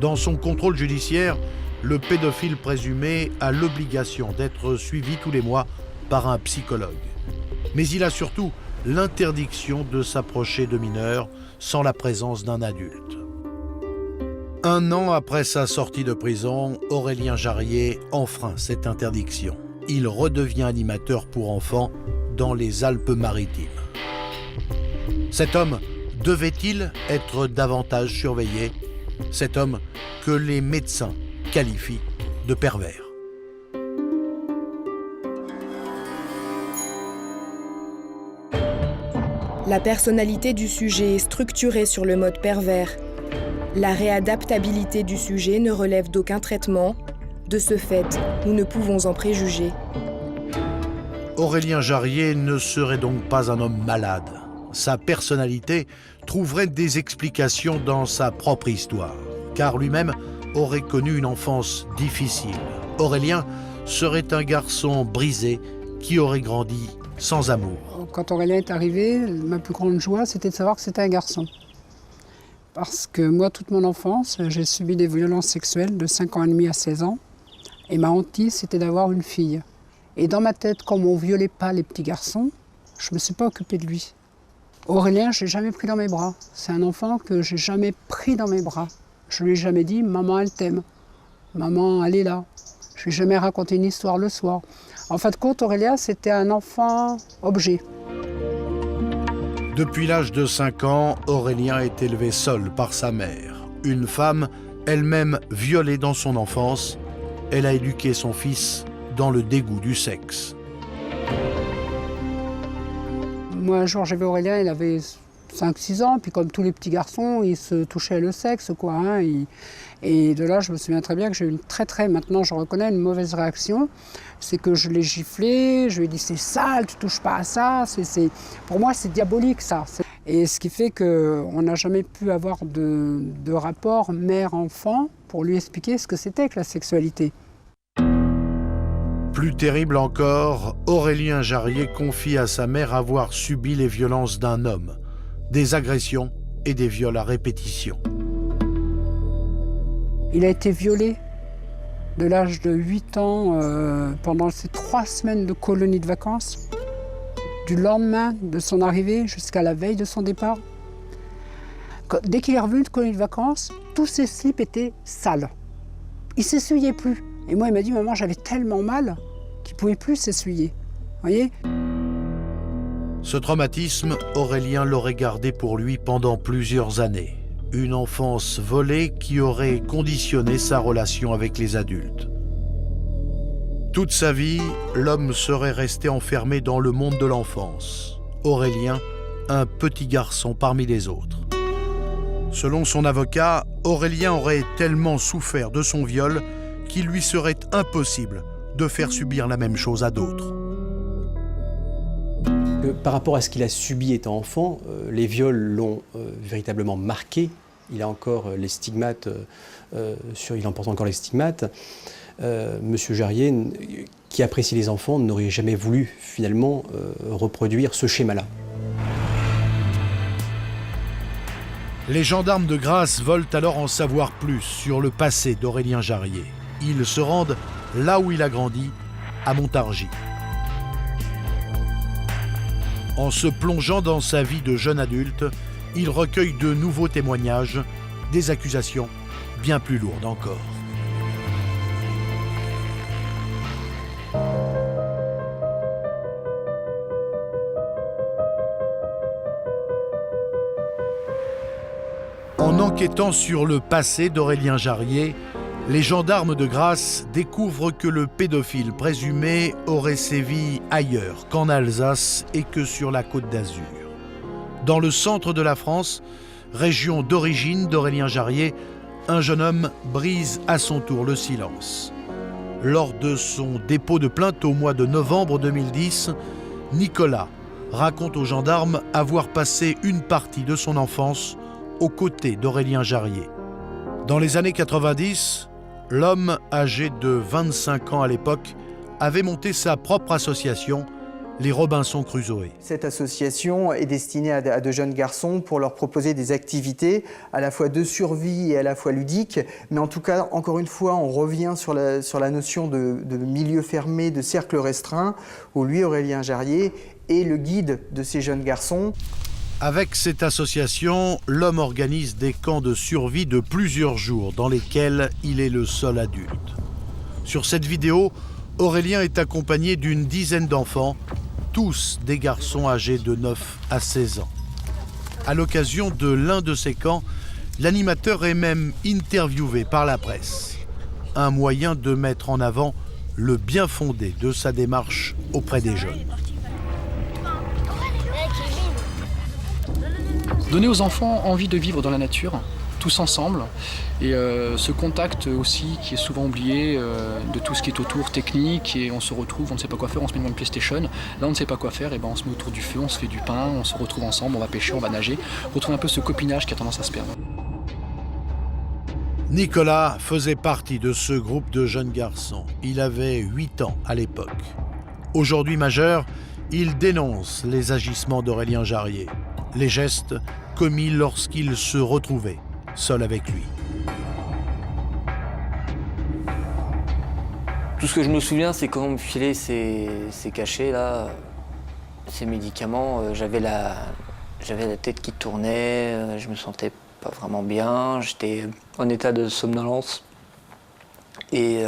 Dans son contrôle judiciaire, le pédophile présumé a l'obligation d'être suivi tous les mois par un psychologue. Mais il a surtout l'interdiction de s'approcher de mineurs sans la présence d'un adulte. 1 an après sa sortie de prison, Aurélien Jarrier enfreint cette interdiction. Il redevient animateur pour enfants dans les Alpes-Maritimes. Cet homme devait-il être davantage surveillé? Cet homme que les médecins qualifient de pervers. La personnalité du sujet est structurée sur le mode pervers. La réadaptabilité du sujet ne relève d'aucun traitement. De ce fait, nous ne pouvons en préjuger. Aurélien Jarrier ne serait donc pas un homme malade. Sa personnalité trouverait des explications dans sa propre histoire, car lui-même aurait connu une enfance difficile. Aurélien serait un garçon brisé qui aurait grandi sans amour. Quand Aurélien est arrivé, ma plus grande joie, c'était de savoir que c'était un garçon. Parce que moi, toute mon enfance, j'ai subi des violences sexuelles de 5 ans et demi à 16 ans. Et ma hantise, c'était d'avoir une fille. Et dans ma tête, comme on ne violait pas les petits garçons, je ne me suis pas occupée de lui. Aurélien, je ne l'ai jamais pris dans mes bras. C'est un enfant que je n'ai jamais pris dans mes bras. Je ne lui ai jamais dit « Maman, elle t'aime. Maman, elle est là. » Je ne lui ai jamais raconté une histoire le soir. En fin de compte, Aurélien, c'était un enfant objet. Depuis l'âge de 5 ans, Aurélien est élevé seul par sa mère. Une femme, elle-même violée dans son enfance, elle a éduqué son fils dans le dégoût du sexe. Moi, un jour, j'avais Aurélien, il avait 5-6 ans, puis comme tous les petits garçons, il se touchait le sexe, quoi. Hein, et de là, je me souviens très bien que j'ai eu maintenant je reconnais, une mauvaise réaction. C'est que je l'ai giflé, je lui ai dit « c'est sale, tu touches pas à ça ». Pour moi, c'est diabolique, ça. Et ce qui fait qu'on n'a jamais pu avoir de rapport mère-enfant pour lui expliquer ce que c'était que la sexualité. Plus terrible encore, Aurélien Jarrier confie à sa mère avoir subi les violences d'un homme, des agressions et des viols à répétition. Il a été violé de l'âge de 8 ans pendant ces 3 semaines de colonie de vacances, du lendemain de son arrivée jusqu'à la veille de son départ. Dès qu'il est revenu de colonie de vacances, tous ses slips étaient sales. Il ne s'essuyait plus. Et moi, il m'a dit, maman, j'avais tellement mal qu'il ne pouvait plus s'essuyer. Vous voyez ? Ce traumatisme, Aurélien l'aurait gardé pour lui pendant plusieurs années. Une enfance volée qui aurait conditionné sa relation avec les adultes. Toute sa vie, l'homme serait resté enfermé dans le monde de l'enfance. Aurélien, un petit garçon parmi les autres. Selon son avocat, Aurélien aurait tellement souffert de son viol qu'il lui serait impossible de faire subir la même chose à d'autres. Par rapport à ce qu'il a subi étant enfant, les viols l'ont véritablement marqué. Il a encore les stigmates, il en porte encore les stigmates. Monsieur Jarrier, qui apprécie les enfants, n'aurait jamais voulu finalement reproduire ce schéma-là. Les gendarmes de Grasse veulent alors en savoir plus sur le passé d'Aurélien Jarrier. Ils se rendent là où il a grandi, à Montargis. En se plongeant dans sa vie de jeune adulte, il recueille de nouveaux témoignages, des accusations bien plus lourdes encore. En enquêtant sur le passé d'Aurélien Jarrier, les gendarmes de Grasse découvrent que le pédophile présumé aurait sévi ailleurs qu'en Alsace et que sur la Côte d'Azur. Dans le centre de la France, région d'origine d'Aurélien Jarrier, un jeune homme brise à son tour le silence. Lors de son dépôt de plainte au mois de novembre 2010, Nicolas raconte aux gendarmes avoir passé une partie de son enfance aux côtés d'Aurélien Jarrier. Dans les années 90, l'homme, âgé de 25 ans à l'époque, avait monté sa propre association, les Robinson Crusoe. Cette association est destinée à de jeunes garçons pour leur proposer des activités à la fois de survie et à la fois ludiques. Mais en tout cas, encore une fois, on revient sur la notion de milieu fermé, de cercle restreint, où lui, Aurélien Jarrier, est le guide de ces jeunes garçons. Avec cette association, l'homme organise des camps de survie de plusieurs jours dans lesquels il est le seul adulte. Sur cette vidéo, Aurélien est accompagné d'une dizaine d'enfants, tous des garçons âgés de 9 à 16 ans. À l'occasion de l'un de ces camps, l'animateur est même interviewé par la presse. Un moyen de mettre en avant le bien fondé de sa démarche auprès des jeunes. Donner aux enfants envie de vivre dans la nature, tous ensemble, et ce contact aussi qui est souvent oublié de tout ce qui est autour technique, et on se retrouve, on ne sait pas quoi faire, on se met devant une PlayStation, là on ne sait pas quoi faire, et ben on se met autour du feu, on se fait du pain, on se retrouve ensemble, on va pêcher, on va nager, retrouve un peu ce copinage qui a tendance à se perdre. Nicolas faisait partie de ce groupe de jeunes garçons. Il avait 8 ans à l'époque. Aujourd'hui majeur, il dénonce les agissements d'Aurélien Jarrier, les gestes commis lorsqu'il se retrouvait seul avec lui. Tout ce que je me souviens, c'est quand on me filait ces cachets là, ces médicaments, j'avais la tête qui tournait, je me sentais pas vraiment bien, j'étais en état de somnolence et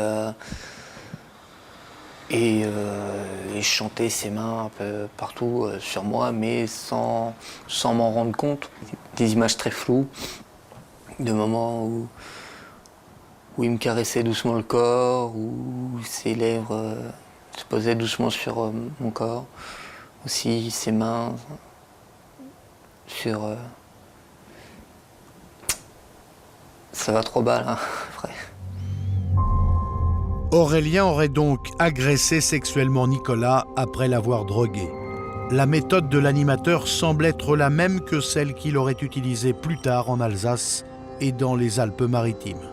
je chantais ses mains un peu partout sur moi, mais sans m'en rendre compte. Des images très floues, de moments où il me caressait doucement le corps, où ses lèvres se posaient doucement sur mon corps. Aussi ses mains sur... Ça va trop bas là, frère. Aurélien aurait donc agressé sexuellement Nicolas après l'avoir drogué. La méthode de l'animateur semble être la même que celle qu'il aurait utilisée plus tard en Alsace et dans les Alpes-Maritimes.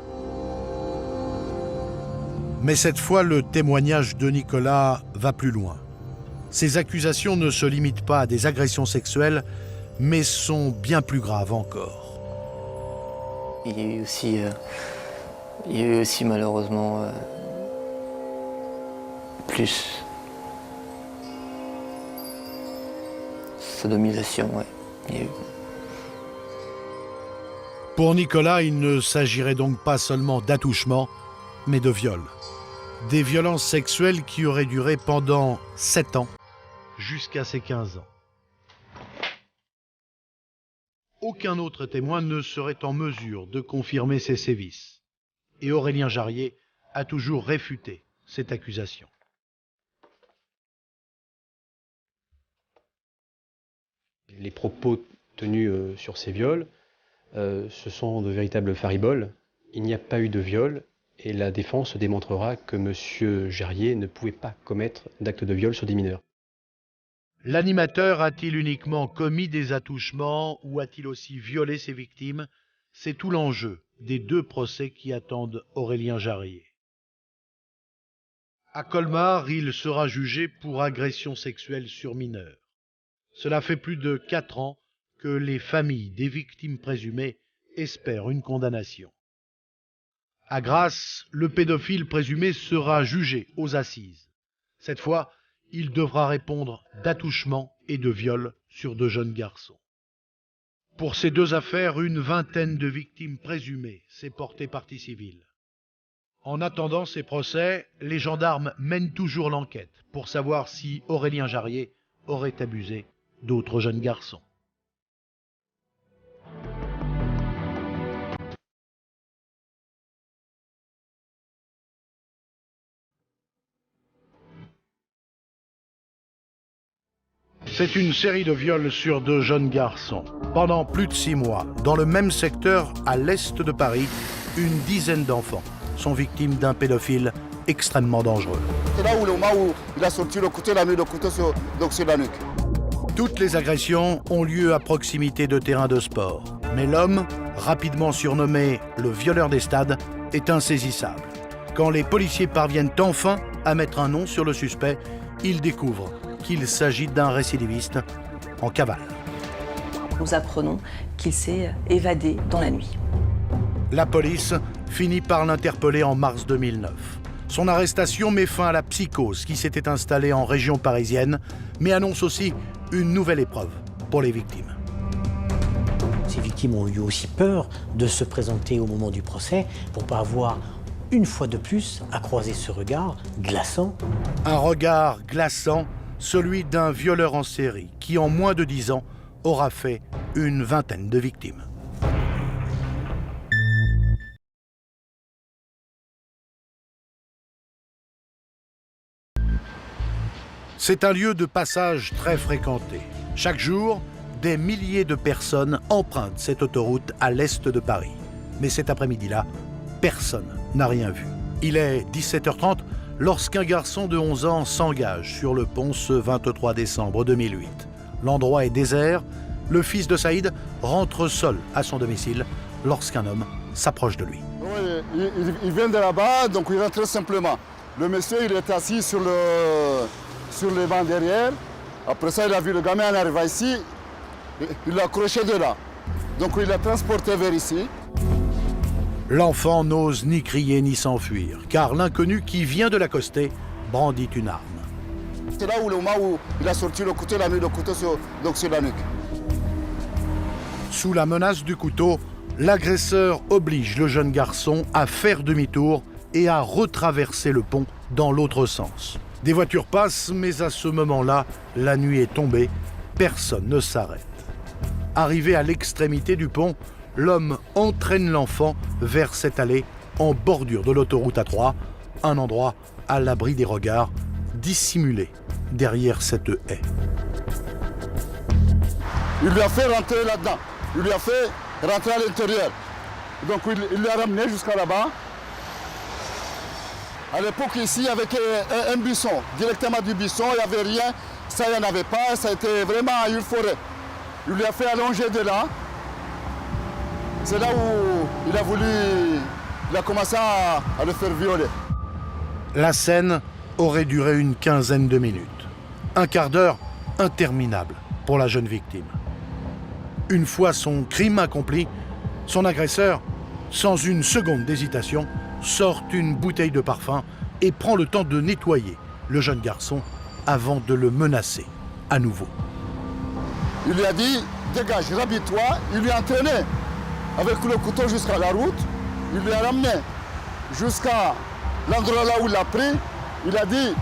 Mais cette fois, le témoignage de Nicolas va plus loin. Ces accusations ne se limitent pas à des agressions sexuelles, mais sont bien plus graves encore. Il y a eu aussi malheureusement plus sodomisation, ouais. Il y a eu. Pour Nicolas, il ne s'agirait donc pas seulement d'attouchement, mais de viol. Des violences sexuelles qui auraient duré pendant 7 ans, jusqu'à ses 15 ans. Aucun autre témoin ne serait en mesure de confirmer ces sévices. Et Aurélien Jarrier a toujours réfuté cette accusation. Les propos tenus sur ces viols, ce sont de véritables fariboles. Il n'y a pas eu de viol et la défense démontrera que M. Jarrier ne pouvait pas commettre d'acte de viol sur des mineurs. L'animateur a-t-il uniquement commis des attouchements ou a-t-il aussi violé ses victimes? C'est tout l'enjeu des 2 procès qui attendent Aurélien Jarrier. À Colmar, il sera jugé pour agression sexuelle sur mineurs. Cela fait plus de 4 ans que les familles des victimes présumées espèrent une condamnation. À Grasse, le pédophile présumé sera jugé aux assises. Cette fois, il devra répondre d'attouchement et de viol sur 2 jeunes garçons. Pour ces 2 affaires, une vingtaine de victimes présumées s'est portée partie civile. En attendant ces procès, les gendarmes mènent toujours l'enquête pour savoir si Aurélien Jarrier aurait abusé d'autres jeunes garçons. C'est une série de viols sur 2 jeunes garçons. Pendant plus de 6 mois, dans le même secteur à l'est de Paris, une dizaine d'enfants sont victimes d'un pédophile extrêmement dangereux. C'est là où le moment où il a sorti le couteau, il a mis le couteau sur la nuque. Toutes les agressions ont lieu à proximité de terrains de sport. Mais l'homme, rapidement surnommé le violeur des stades, est insaisissable. Quand les policiers parviennent enfin à mettre un nom sur le suspect, ils découvrent qu'il s'agit d'un récidiviste en cavale. Nous apprenons qu'il s'est évadé dans la nuit. La police finit par l'interpeller en mars 2009. Son arrestation met fin à la psychose qui s'était installée en région parisienne, mais annonce aussi une nouvelle épreuve pour les victimes. Ces victimes ont eu aussi peur de se présenter au moment du procès pour ne pas avoir, une fois de plus, à croiser ce regard glaçant. Un regard glaçant, celui d'un violeur en série qui, en moins de 10 ans, aura fait une vingtaine de victimes. C'est un lieu de passage très fréquenté. Chaque jour, des milliers de personnes empruntent cette autoroute à l'est de Paris. Mais cet après-midi-là, personne n'a rien vu. Il est 17h30 lorsqu'un garçon de 11 ans s'engage sur le pont ce 23 décembre 2008. L'endroit est désert. Le fils de Saïd rentre seul à son domicile lorsqu'un homme s'approche de lui. Oui, il vient de là-bas, donc il rentre simplement. Le monsieur, il est assis sur le banc derrière. Après ça, il a vu le gamin en arrivant ici. Il l'a accroché de là. Donc il l'a transporté vers ici. L'enfant n'ose ni crier ni s'enfuir, car l'inconnu qui vient de l'accoster brandit une arme. C'est là où le moment où il a sorti le couteau, il a mis le couteau sur la nuque. Sous la menace du couteau, l'agresseur oblige le jeune garçon à faire demi-tour et à retraverser le pont dans l'autre sens. Des voitures passent, mais à ce moment-là, la nuit est tombée, personne ne s'arrête. Arrivé à l'extrémité du pont, l'homme entraîne l'enfant vers cette allée en bordure de l'autoroute A3, un endroit à l'abri des regards, dissimulé derrière cette haie. Il lui a fait rentrer là-dedans. Il lui a fait rentrer à l'intérieur. Donc il l'a ramené jusqu'à là-bas. À l'époque ici, avec un buisson, directement du buisson, il n'y avait rien. Ça, il n'y en avait pas. Ça a été vraiment une forêt. Il lui a fait allonger de là. C'est là où il a commencé à le faire violer. La scène aurait duré une quinzaine de minutes. Un quart d'heure interminable pour la jeune victime. Une fois son crime accompli, son agresseur, sans une seconde d'hésitation, sort une bouteille de parfum et prend le temps de nettoyer le jeune garçon avant de le menacer à nouveau. Il lui a dit « Dégage, rhabille-toi ». Il lui a entraîné avec le couteau jusqu'à la route. Il lui a ramené jusqu'à l'endroit là où il l'a pris. Il a dit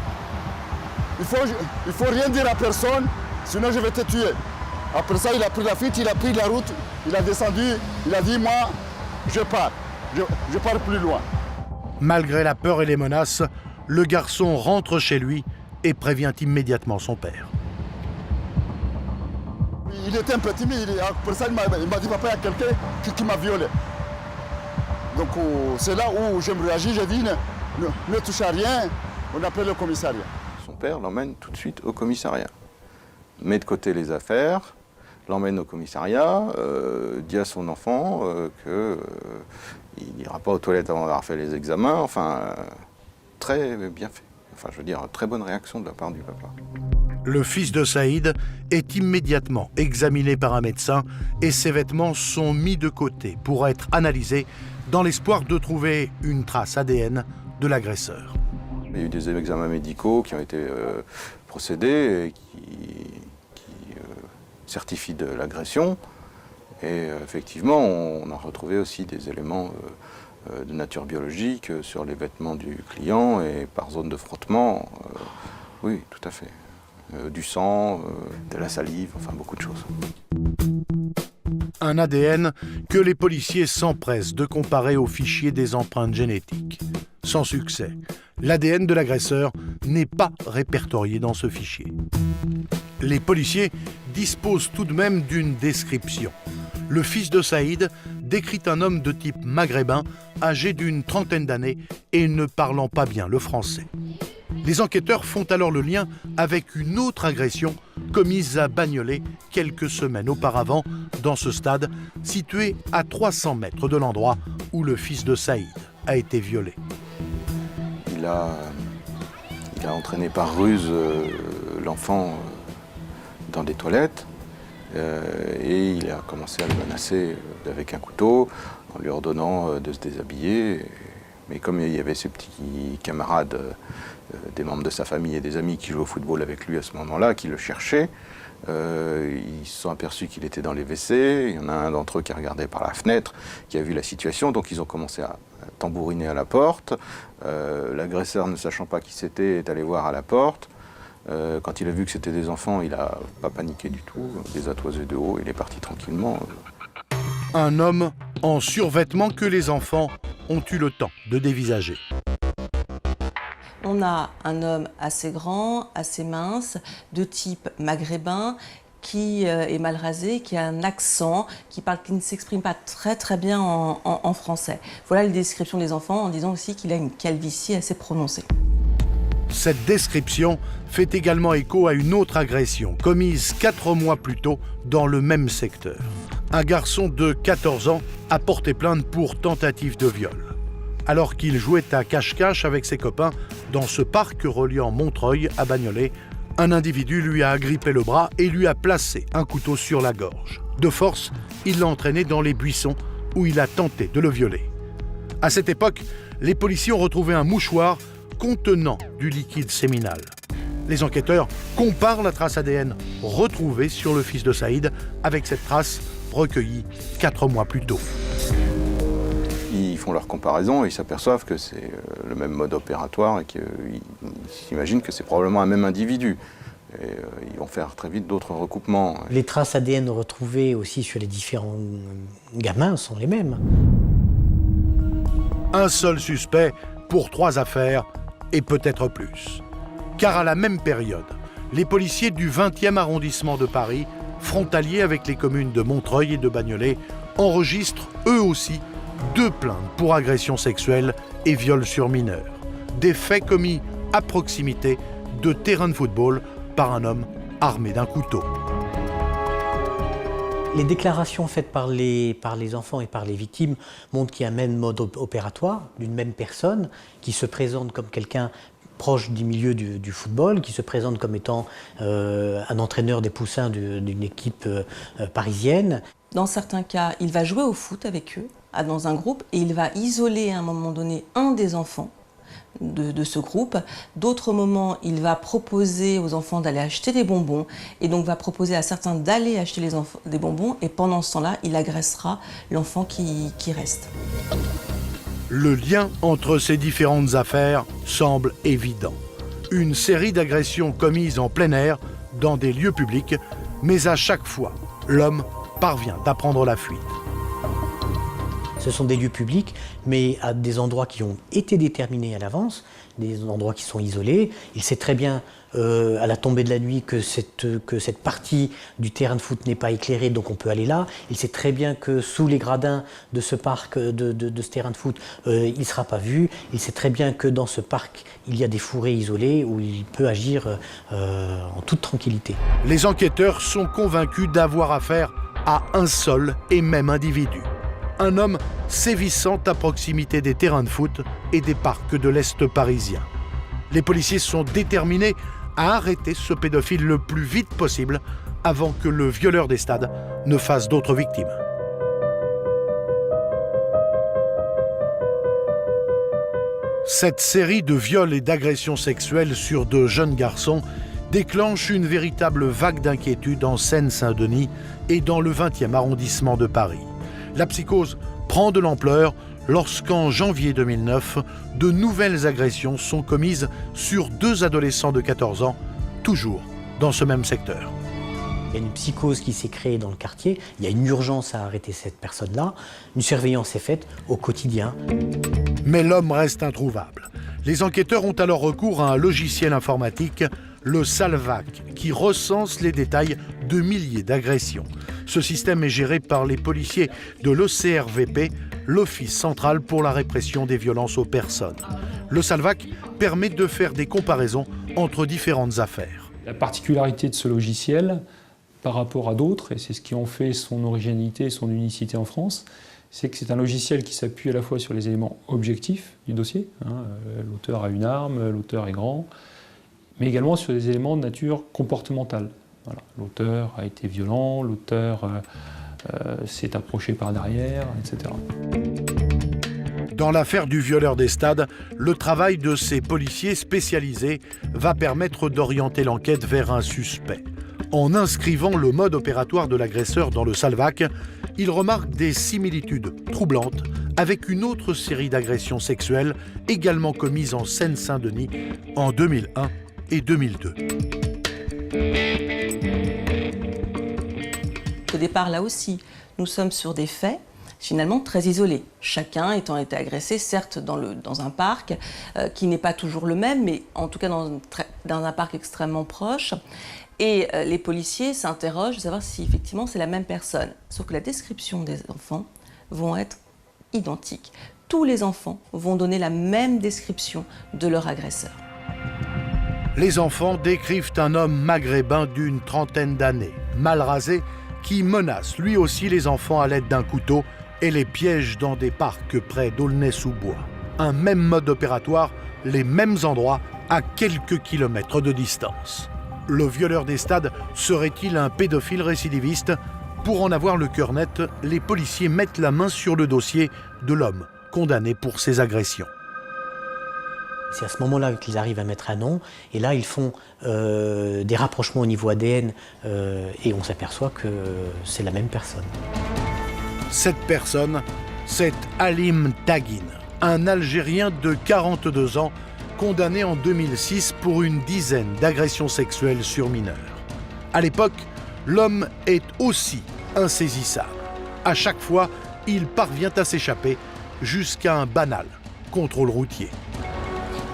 « Il faut rien dire à personne, sinon je vais te tuer ». Après ça, il a pris la fuite, il a pris la route, il a descendu, il a dit « Moi, je pars plus loin ». Malgré la peur et les menaces, le garçon rentre chez lui et prévient immédiatement son père. Il était un peu timide, après ça il m'a dit « Papa, il y a quelqu'un qui m'a violé ». Donc c'est là où je me réagis, j'ai dit ne touche à rien, on appelle le commissariat. Son père l'emmène tout de suite au commissariat, met de côté les affaires, l'emmène au commissariat, dit à son enfant qu'il n'ira pas aux toilettes avant d'avoir fait les examens, enfin, très bien fait. Enfin, je veux dire, très bonne réaction de la part du papa. Le fils de Saïd est immédiatement examiné par un médecin et ses vêtements sont mis de côté pour être analysés dans l'espoir de trouver une trace ADN de l'agresseur. Il y a eu des examens médicaux qui ont été procédés et qui certifient de l'agression. Et effectivement, on a retrouvé aussi des éléments de nature biologique sur les vêtements du client et par zone de frottement. Oui, tout à fait. Du sang, de la salive, enfin beaucoup de choses. Un ADN que les policiers s'empressent de comparer au fichier des empreintes génétiques. Sans succès, l'ADN de l'agresseur n'est pas répertorié dans ce fichier. Les policiers disposent tout de même d'une description. Le fils de Saïd décrit un homme de type maghrébin, âgé d'une trentaine d'années et ne parlant pas bien le français. Les enquêteurs font alors le lien avec une autre agression commise à Bagnolet quelques semaines auparavant dans ce stade, situé à 300 mètres de l'endroit où le fils de Saïd a été violé. Il a entraîné par ruse l'enfant dans des toilettes et il a commencé à le menacer avec un couteau en lui ordonnant de se déshabiller. Mais comme il y avait ses petits camarades, des membres de sa famille et des amis qui jouaient au football avec lui à ce moment-là, qui le cherchaient, ils se sont aperçus qu'il était dans les WC. Il y en a un d'entre eux qui a regardé par la fenêtre, qui a vu la situation, donc ils ont commencé à tambouriner à la porte. L'agresseur, ne sachant pas qui c'était, est allé voir à la porte. Quand il a vu que c'était des enfants, il n'a pas paniqué du tout, il les a toisés de haut, il est parti tranquillement. Un homme en survêtement que les enfants ont eu le temps de dévisager. On a un homme assez grand, assez mince, de type maghrébin, qui est mal rasé, qui a un accent, qui ne s'exprime pas très bien en français. Voilà les descriptions des enfants en disant aussi qu'il a une calvitie assez prononcée. Cette description fait également écho à une autre agression commise 4 mois plus tôt dans le même secteur. Un garçon de 14 ans a porté plainte pour tentative de viol. Alors qu'il jouait à cache-cache avec ses copains dans ce parc reliant Montreuil à Bagnolet, un individu lui a agrippé le bras et lui a placé un couteau sur la gorge. De force, il l'a entraîné dans les buissons où il a tenté de le violer. À cette époque, les policiers ont retrouvé un mouchoir contenant du liquide séminal. Les enquêteurs comparent la trace ADN retrouvée sur le fils de Saïd avec cette trace recueillie 4 mois plus tôt. Ils font leur comparaison et ils s'aperçoivent que c'est le même mode opératoire et qu'ils s'imaginent que c'est probablement un même individu. Et ils vont faire très vite d'autres recoupements. Les traces ADN retrouvées aussi sur les différents gamins sont les mêmes. Un seul suspect pour 3 affaires et peut-être plus. Car à la même période, les policiers du 20e arrondissement de Paris, frontaliers avec les communes de Montreuil et de Bagnolet, enregistrent eux aussi 2 plaintes pour agression sexuelle et viol sur mineurs. Des faits commis à proximité de terrains de football par un homme armé d'un couteau. Les déclarations faites par les enfants et par les victimes montrent qu'il y a un même mode opératoire d'une même personne qui se présente comme quelqu'un proche du milieu du football, qui se présente comme étant un entraîneur des poussins d'une équipe parisienne. Dans certains cas, il va jouer au foot avec eux, dans un groupe, et il va isoler à un moment donné un des enfants de ce groupe. D'autres moments, il va proposer aux enfants d'aller acheter des bonbons, et donc va proposer à certains d'aller acheter des bonbons, et pendant ce temps-là, il agressera l'enfant qui reste. Le lien entre ces différentes affaires semble évident. Une série d'agressions commises en plein air, dans des lieux publics, mais à chaque fois, l'homme parvient à prendre la fuite. Ce sont des lieux publics, mais à des endroits qui ont été déterminés à l'avance, des endroits qui sont isolés. Il sait très bien, à la tombée de la nuit, que cette partie du terrain de foot n'est pas éclairée, donc on peut aller là. Il sait très bien que sous les gradins de ce parc, de ce terrain de foot, il ne sera pas vu. Il sait très bien que dans ce parc, il y a des fourrés isolés où il peut agir en toute tranquillité. Les enquêteurs sont convaincus d'avoir affaire à un seul et même individu. Un homme sévissant à proximité des terrains de foot et des parcs de l'Est parisien. Les policiers sont déterminés à arrêter ce pédophile le plus vite possible avant que le violeur des stades ne fasse d'autres victimes. Cette série de viols et d'agressions sexuelles sur 2 jeunes garçons déclenche une véritable vague d'inquiétude en Seine-Saint-Denis et dans le 20e arrondissement de Paris. La psychose prend de l'ampleur lorsqu'en janvier 2009, de nouvelles agressions sont commises sur 2 adolescents de 14 ans, toujours dans ce même secteur. Il y a une psychose qui s'est créée dans le quartier, il y a une urgence à arrêter cette personne-là, une surveillance est faite au quotidien. Mais l'homme reste introuvable. Les enquêteurs ont alors recours à un logiciel informatique, le Salvac, qui recense les détails de milliers d'agressions. Ce système est géré par les policiers de l'OCRVP, l'Office central pour la répression des violences aux personnes. Le Salvac permet de faire des comparaisons entre différentes affaires. La particularité de ce logiciel, par rapport à d'autres, et c'est ce qui en fait son originalité et son unicité en France, c'est que c'est un logiciel qui s'appuie à la fois sur les éléments objectifs du dossier. L'auteur a une arme, l'auteur est grand, mais également sur des éléments de nature comportementale. Voilà. L'auteur a été violent, l'auteur s'est approché par derrière, etc. Dans l'affaire du violeur des stades, le travail de ces policiers spécialisés va permettre d'orienter l'enquête vers un suspect. En inscrivant le mode opératoire de l'agresseur dans le Salvac, il remarque des similitudes troublantes avec une autre série d'agressions sexuelles également commises en Seine-Saint-Denis en 2001 et 2002. Au départ, là aussi, nous sommes sur des faits finalement très isolés. Chacun étant été agressé, certes dans un parc qui n'est pas toujours le même, mais en tout cas dans un parc extrêmement proche. Et les policiers s'interrogent de savoir si effectivement c'est la même personne. Sauf que la description des enfants vont être identiques. Tous les enfants vont donner la même description de leur agresseur. Les enfants décrivent un homme maghrébin d'une trentaine d'années, mal rasé, qui menace lui aussi les enfants à l'aide d'un couteau et les piège dans des parcs près d'Aulnay-sous-Bois. Un même mode opératoire, les mêmes endroits, à quelques kilomètres de distance. Le violeur des stades serait-il un pédophile récidiviste ? Pour en avoir le cœur net, les policiers mettent la main sur le dossier de l'homme condamné pour ses agressions. C'est à ce moment-là qu'ils arrivent à mettre un nom, et là ils font des rapprochements au niveau ADN, et on s'aperçoit que c'est la même personne. Cette personne, c'est Halim Taghin, un Algérien de 42 ans, condamné en 2006 pour une dizaine d'agressions sexuelles sur mineurs. À l'époque, l'homme est aussi insaisissable. À chaque fois, il parvient à s'échapper jusqu'à un banal contrôle routier.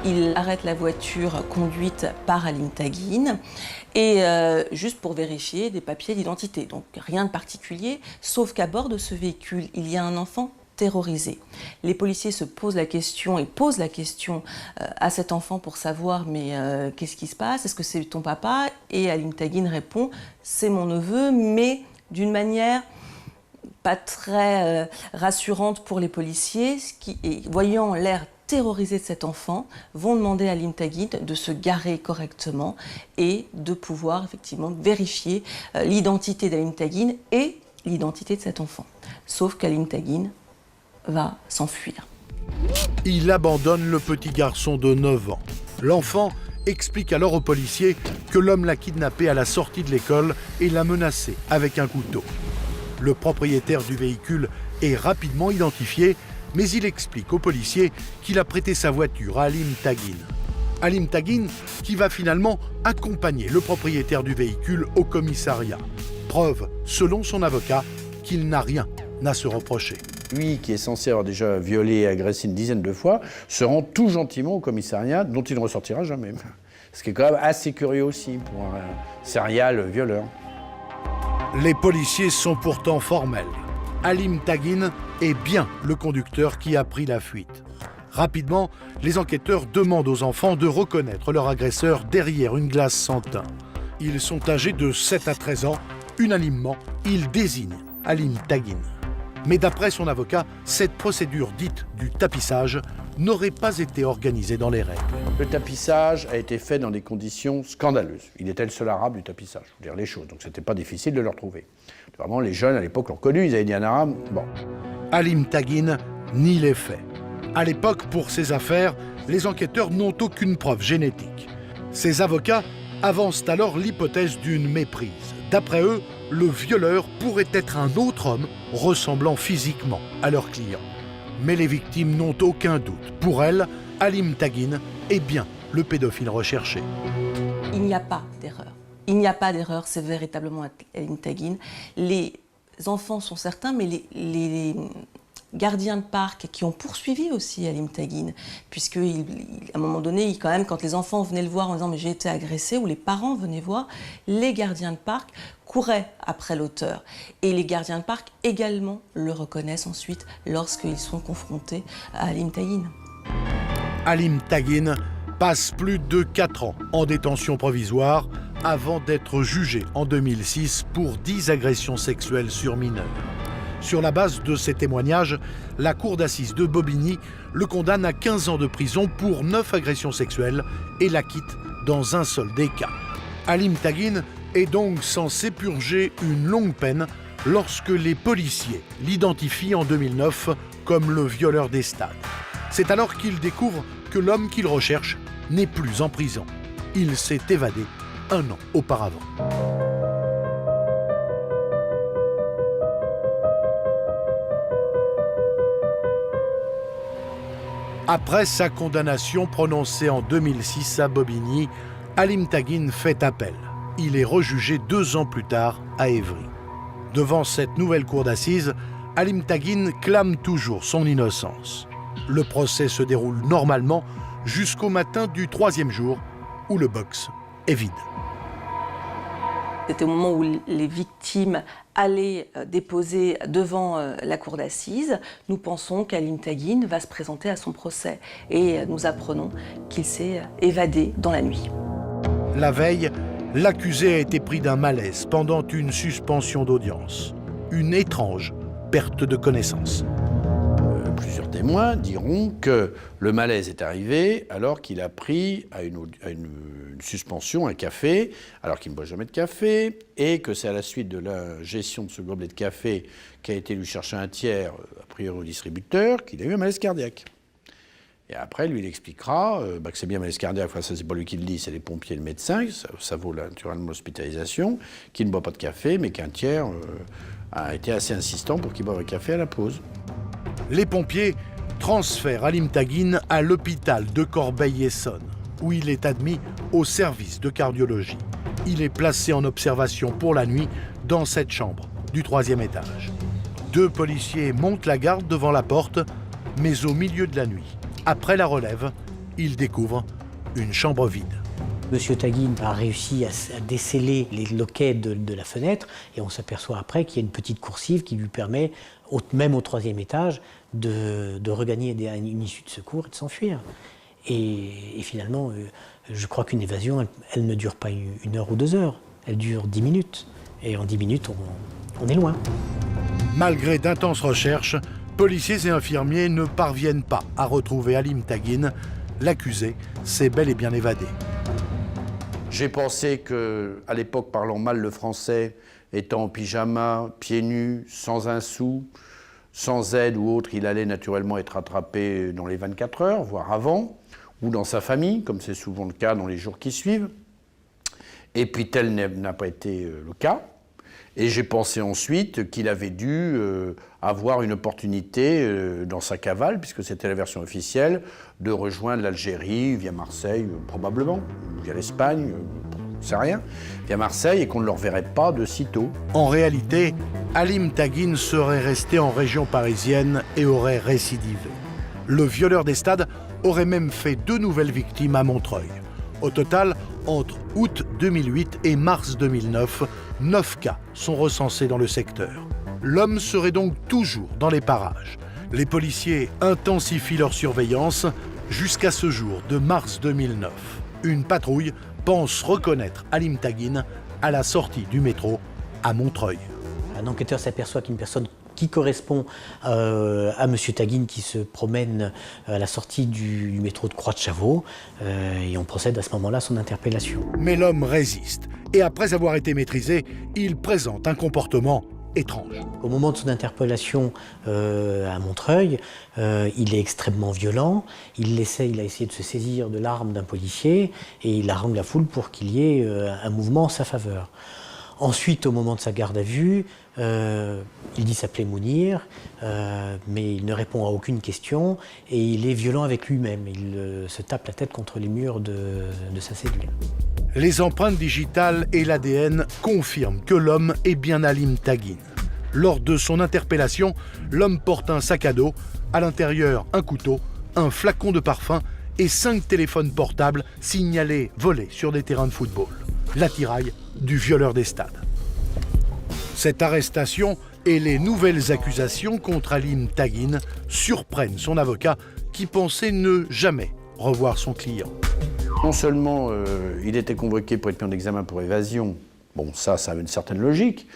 Il arrête la voiture conduite par Halim Taghin et juste pour vérifier des papiers d'identité. Donc rien de particulier, sauf qu'à bord de ce véhicule, il y a un enfant terrorisé. Les policiers se posent la question et posent la question à cet enfant pour savoir mais qu'est-ce qui se passe ? Est-ce que c'est ton papa ? Et Halim Taghin répond c'est mon neveu, mais d'une manière pas très rassurante pour les policiers, et voyant l'air terrorisé de cet enfant, vont demander à Halim Taghin de se garer correctement et de pouvoir effectivement vérifier l'identité d'Halim Taghin et l'identité de cet enfant. Sauf qu'Halim Taghin va s'enfuir. Il abandonne le petit garçon de 9 ans. L'enfant explique alors aux policiers que l'homme l'a kidnappé à la sortie de l'école et l'a menacé avec un couteau. Le propriétaire du véhicule est rapidement identifié, mais il explique aux policiers qu'il a prêté sa voiture à Halim Taghin. Halim Taghin qui va finalement accompagner le propriétaire du véhicule au commissariat. Preuve, selon son avocat, qu'il n'a rien à se reprocher. Lui, qui est censé avoir déjà violé et agressé une dizaine de fois, se rend tout gentiment au commissariat, dont il ne ressortira jamais. Ce qui est quand même assez curieux aussi pour un serial violeur. Les policiers sont pourtant formels. Halim Taghin est bien le conducteur qui a pris la fuite. Rapidement, les enquêteurs demandent aux enfants de reconnaître leur agresseur derrière une glace sans teint. Ils sont âgés de 7 à 13 ans. Unanimement, ils désignent Halim Taghin. Mais d'après son avocat, cette procédure dite du tapissage n'aurait pas été organisée dans les règles. Le tapissage a été fait dans des conditions scandaleuses. Il était le seul arabe du tapissage, je veux dire les choses, donc c'était pas difficile de le retrouver. Vraiment, les jeunes à l'époque l'ont connu, ils avaient dit un arabe, bon. Halim Taghin nie les faits. À l'époque, pour ces affaires, les enquêteurs n'ont aucune preuve génétique. Ses avocats avancent alors l'hypothèse d'une méprise. D'après eux, le violeur pourrait être un autre homme ressemblant physiquement à leur client. Mais les victimes n'ont aucun doute. Pour elles, Halim Taghin est bien le pédophile recherché. Il n'y a pas d'erreur. Il n'y a pas d'erreur, c'est véritablement Halim Taghin. Les enfants sont certains, mais les gardiens de parc qui ont poursuivi aussi Halim Taghin, puisque à un moment donné, quand même, quand les enfants venaient le voir en disant « mais j'ai été agressé » ou les parents venaient voir, les gardiens de parc couraient après l'auteur. Et les gardiens de parc également le reconnaissent ensuite lorsqu'ils sont confrontés à Halim Taghin. Halim Taghin passe plus de 4 ans en détention provisoire avant d'être jugé en 2006 pour 10 agressions sexuelles sur mineurs. Sur la base de ces témoignages, la cour d'assises de Bobigny le condamne à 15 ans de prison pour 9 agressions sexuelles et l'acquitte dans un seul des cas. Halim Taghin est donc censé purger une longue peine lorsque les policiers l'identifient en 2009 comme le violeur des stades. C'est alors qu'il découvre que l'homme qu'il recherche n'est plus en prison. Il s'est évadé 1 an auparavant. Après sa condamnation prononcée en 2006 à Bobigny, Halim Taghin fait appel. Il est rejugé 2 ans plus tard à Évry. Devant cette nouvelle cour d'assises, Halim Taghin clame toujours son innocence. Le procès se déroule normalement jusqu'au matin du 3e jour où le box est vide. C'était au moment où les victimes allaient déposer devant la cour d'assises. Nous pensons qu'Halim Taghin va se présenter à son procès et nous apprenons qu'il s'est évadé dans la nuit. La veille, l'accusé a été pris d'un malaise pendant une suspension d'audience. Une étrange perte de connaissance. Plusieurs témoins diront que le malaise est arrivé alors qu'il a pris à une suspension un café, alors qu'il ne boit jamais de café, et que c'est à la suite de la gestion de ce gobelet de café qu'a été lui chercher un tiers, a priori au distributeur, qu'il a eu un malaise cardiaque. Et après, lui, il expliquera que c'est bien un malaise cardiaque, enfin ça c'est pas lui qui le dit, c'est les pompiers et le médecin, ça vaut naturellement l'hospitalisation, qu'il ne boit pas de café, mais qu'un tiers a été assez insistant pour qu'il boive un café à la pause. Les pompiers transfèrent Halim Taghin à l'hôpital de Corbeil-Essonnes, où il est admis au service de cardiologie. Il est placé en observation pour la nuit dans cette chambre du 3e étage. 2 policiers montent la garde devant la porte, mais au milieu de la nuit, après la relève, ils découvrent une chambre vide. Monsieur Taghin a réussi à déceler les loquets de la fenêtre et on s'aperçoit après qu'il y a une petite coursive qui lui permet, même au 3e étage, de regagner une issue de secours et de s'enfuir. Et finalement, je crois qu'une évasion, elle ne dure pas 1 heure ou 2 heures, elle dure 10 minutes. Et en 10 minutes, on est loin. Malgré d'intenses recherches, policiers et infirmiers ne parviennent pas à retrouver Halim Taghin. L'accusé s'est bel et bien évadé. J'ai pensé qu'à l'époque, parlant mal le français, étant en pyjama, pieds nus, sans un sou, sans aide ou autre, il allait naturellement être attrapé dans les 24 heures, voire avant, ou dans sa famille, comme c'est souvent le cas dans les jours qui suivent. Et puis tel n'a pas été le cas. Et j'ai pensé ensuite qu'il avait dû avoir une opportunité dans sa cavale, puisque c'était la version officielle, de rejoindre l'Algérie via Marseille, probablement, via l'Espagne, on ne sait rien, via Marseille, et qu'on ne le reverrait pas de sitôt. En réalité, Halim Taghin serait resté en région parisienne et aurait récidivé. Le violeur des stades aurait même fait 2 nouvelles victimes à Montreuil. Au total, entre août 2008 et mars 2009, 9 cas sont recensés dans le secteur. L'homme serait donc toujours dans les parages. Les policiers intensifient leur surveillance jusqu'à ce jour de mars 2009. Une patrouille pense reconnaître Halim Taghin à la sortie du métro à Montreuil. Un enquêteur s'aperçoit qu'une personne qui correspond à M. Taghin qui se promène à la sortie du métro de Croix-de-Chavaux et on procède à ce moment-là à son interpellation. Mais l'homme résiste et après avoir été maîtrisé, il présente un comportement étrange. Au moment de son interpellation à Montreuil, il est extrêmement violent, il a essayé de se saisir de l'arme d'un policier et il harangue la foule pour qu'il y ait un mouvement en sa faveur. Ensuite, au moment de sa garde à vue, il dit s'appeler Mounir, mais il ne répond à aucune question et il est violent avec lui-même. Il se tape la tête contre les murs de sa cellule. Les empreintes digitales et l'ADN confirment que l'homme est bien Halim Taghin. Lors de son interpellation, l'homme porte un sac à dos, à l'intérieur un couteau, un flacon de parfum et 5 téléphones portables signalés volés sur des terrains de football. L'attirail du violeur des stades. Cette arrestation et les nouvelles accusations contre Halim Taghin surprennent son avocat qui pensait ne jamais revoir son client. Non seulement il était convoqué pour être mis en examen pour évasion, bon ça avait une certaine logique,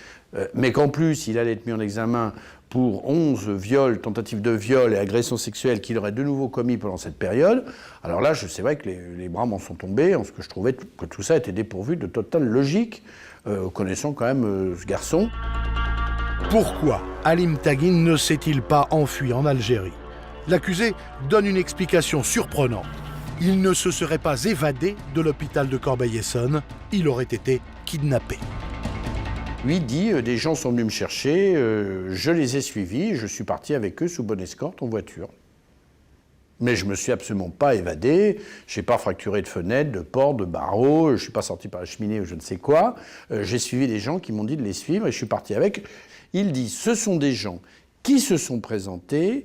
mais qu'en plus il allait être mis en examen pour 11 viols, tentatives de viol et agressions sexuelles qu'il aurait de nouveau commis pendant cette période, alors là, c'est vrai que les bras m'en sont tombés, parce que je trouvais que tout ça était dépourvu de totale logique, connaissant quand même ce garçon. Pourquoi Halim Tagine ne s'est-il pas enfui en Algérie? L'accusé donne une explication surprenante. Il ne se serait pas évadé de l'hôpital de Corbeil-Essonnes, il aurait été kidnappé. Lui dit, des gens sont venus me chercher, je les ai suivis, je suis parti avec eux sous bonne escorte en voiture. Mais je ne me suis absolument pas évadé, je n'ai pas fracturé de fenêtres, de portes, de barreaux, je ne suis pas sorti par la cheminée ou je ne sais quoi. J'ai suivi des gens qui m'ont dit de les suivre et je suis parti avec. Il dit, ce sont des gens qui se sont présentés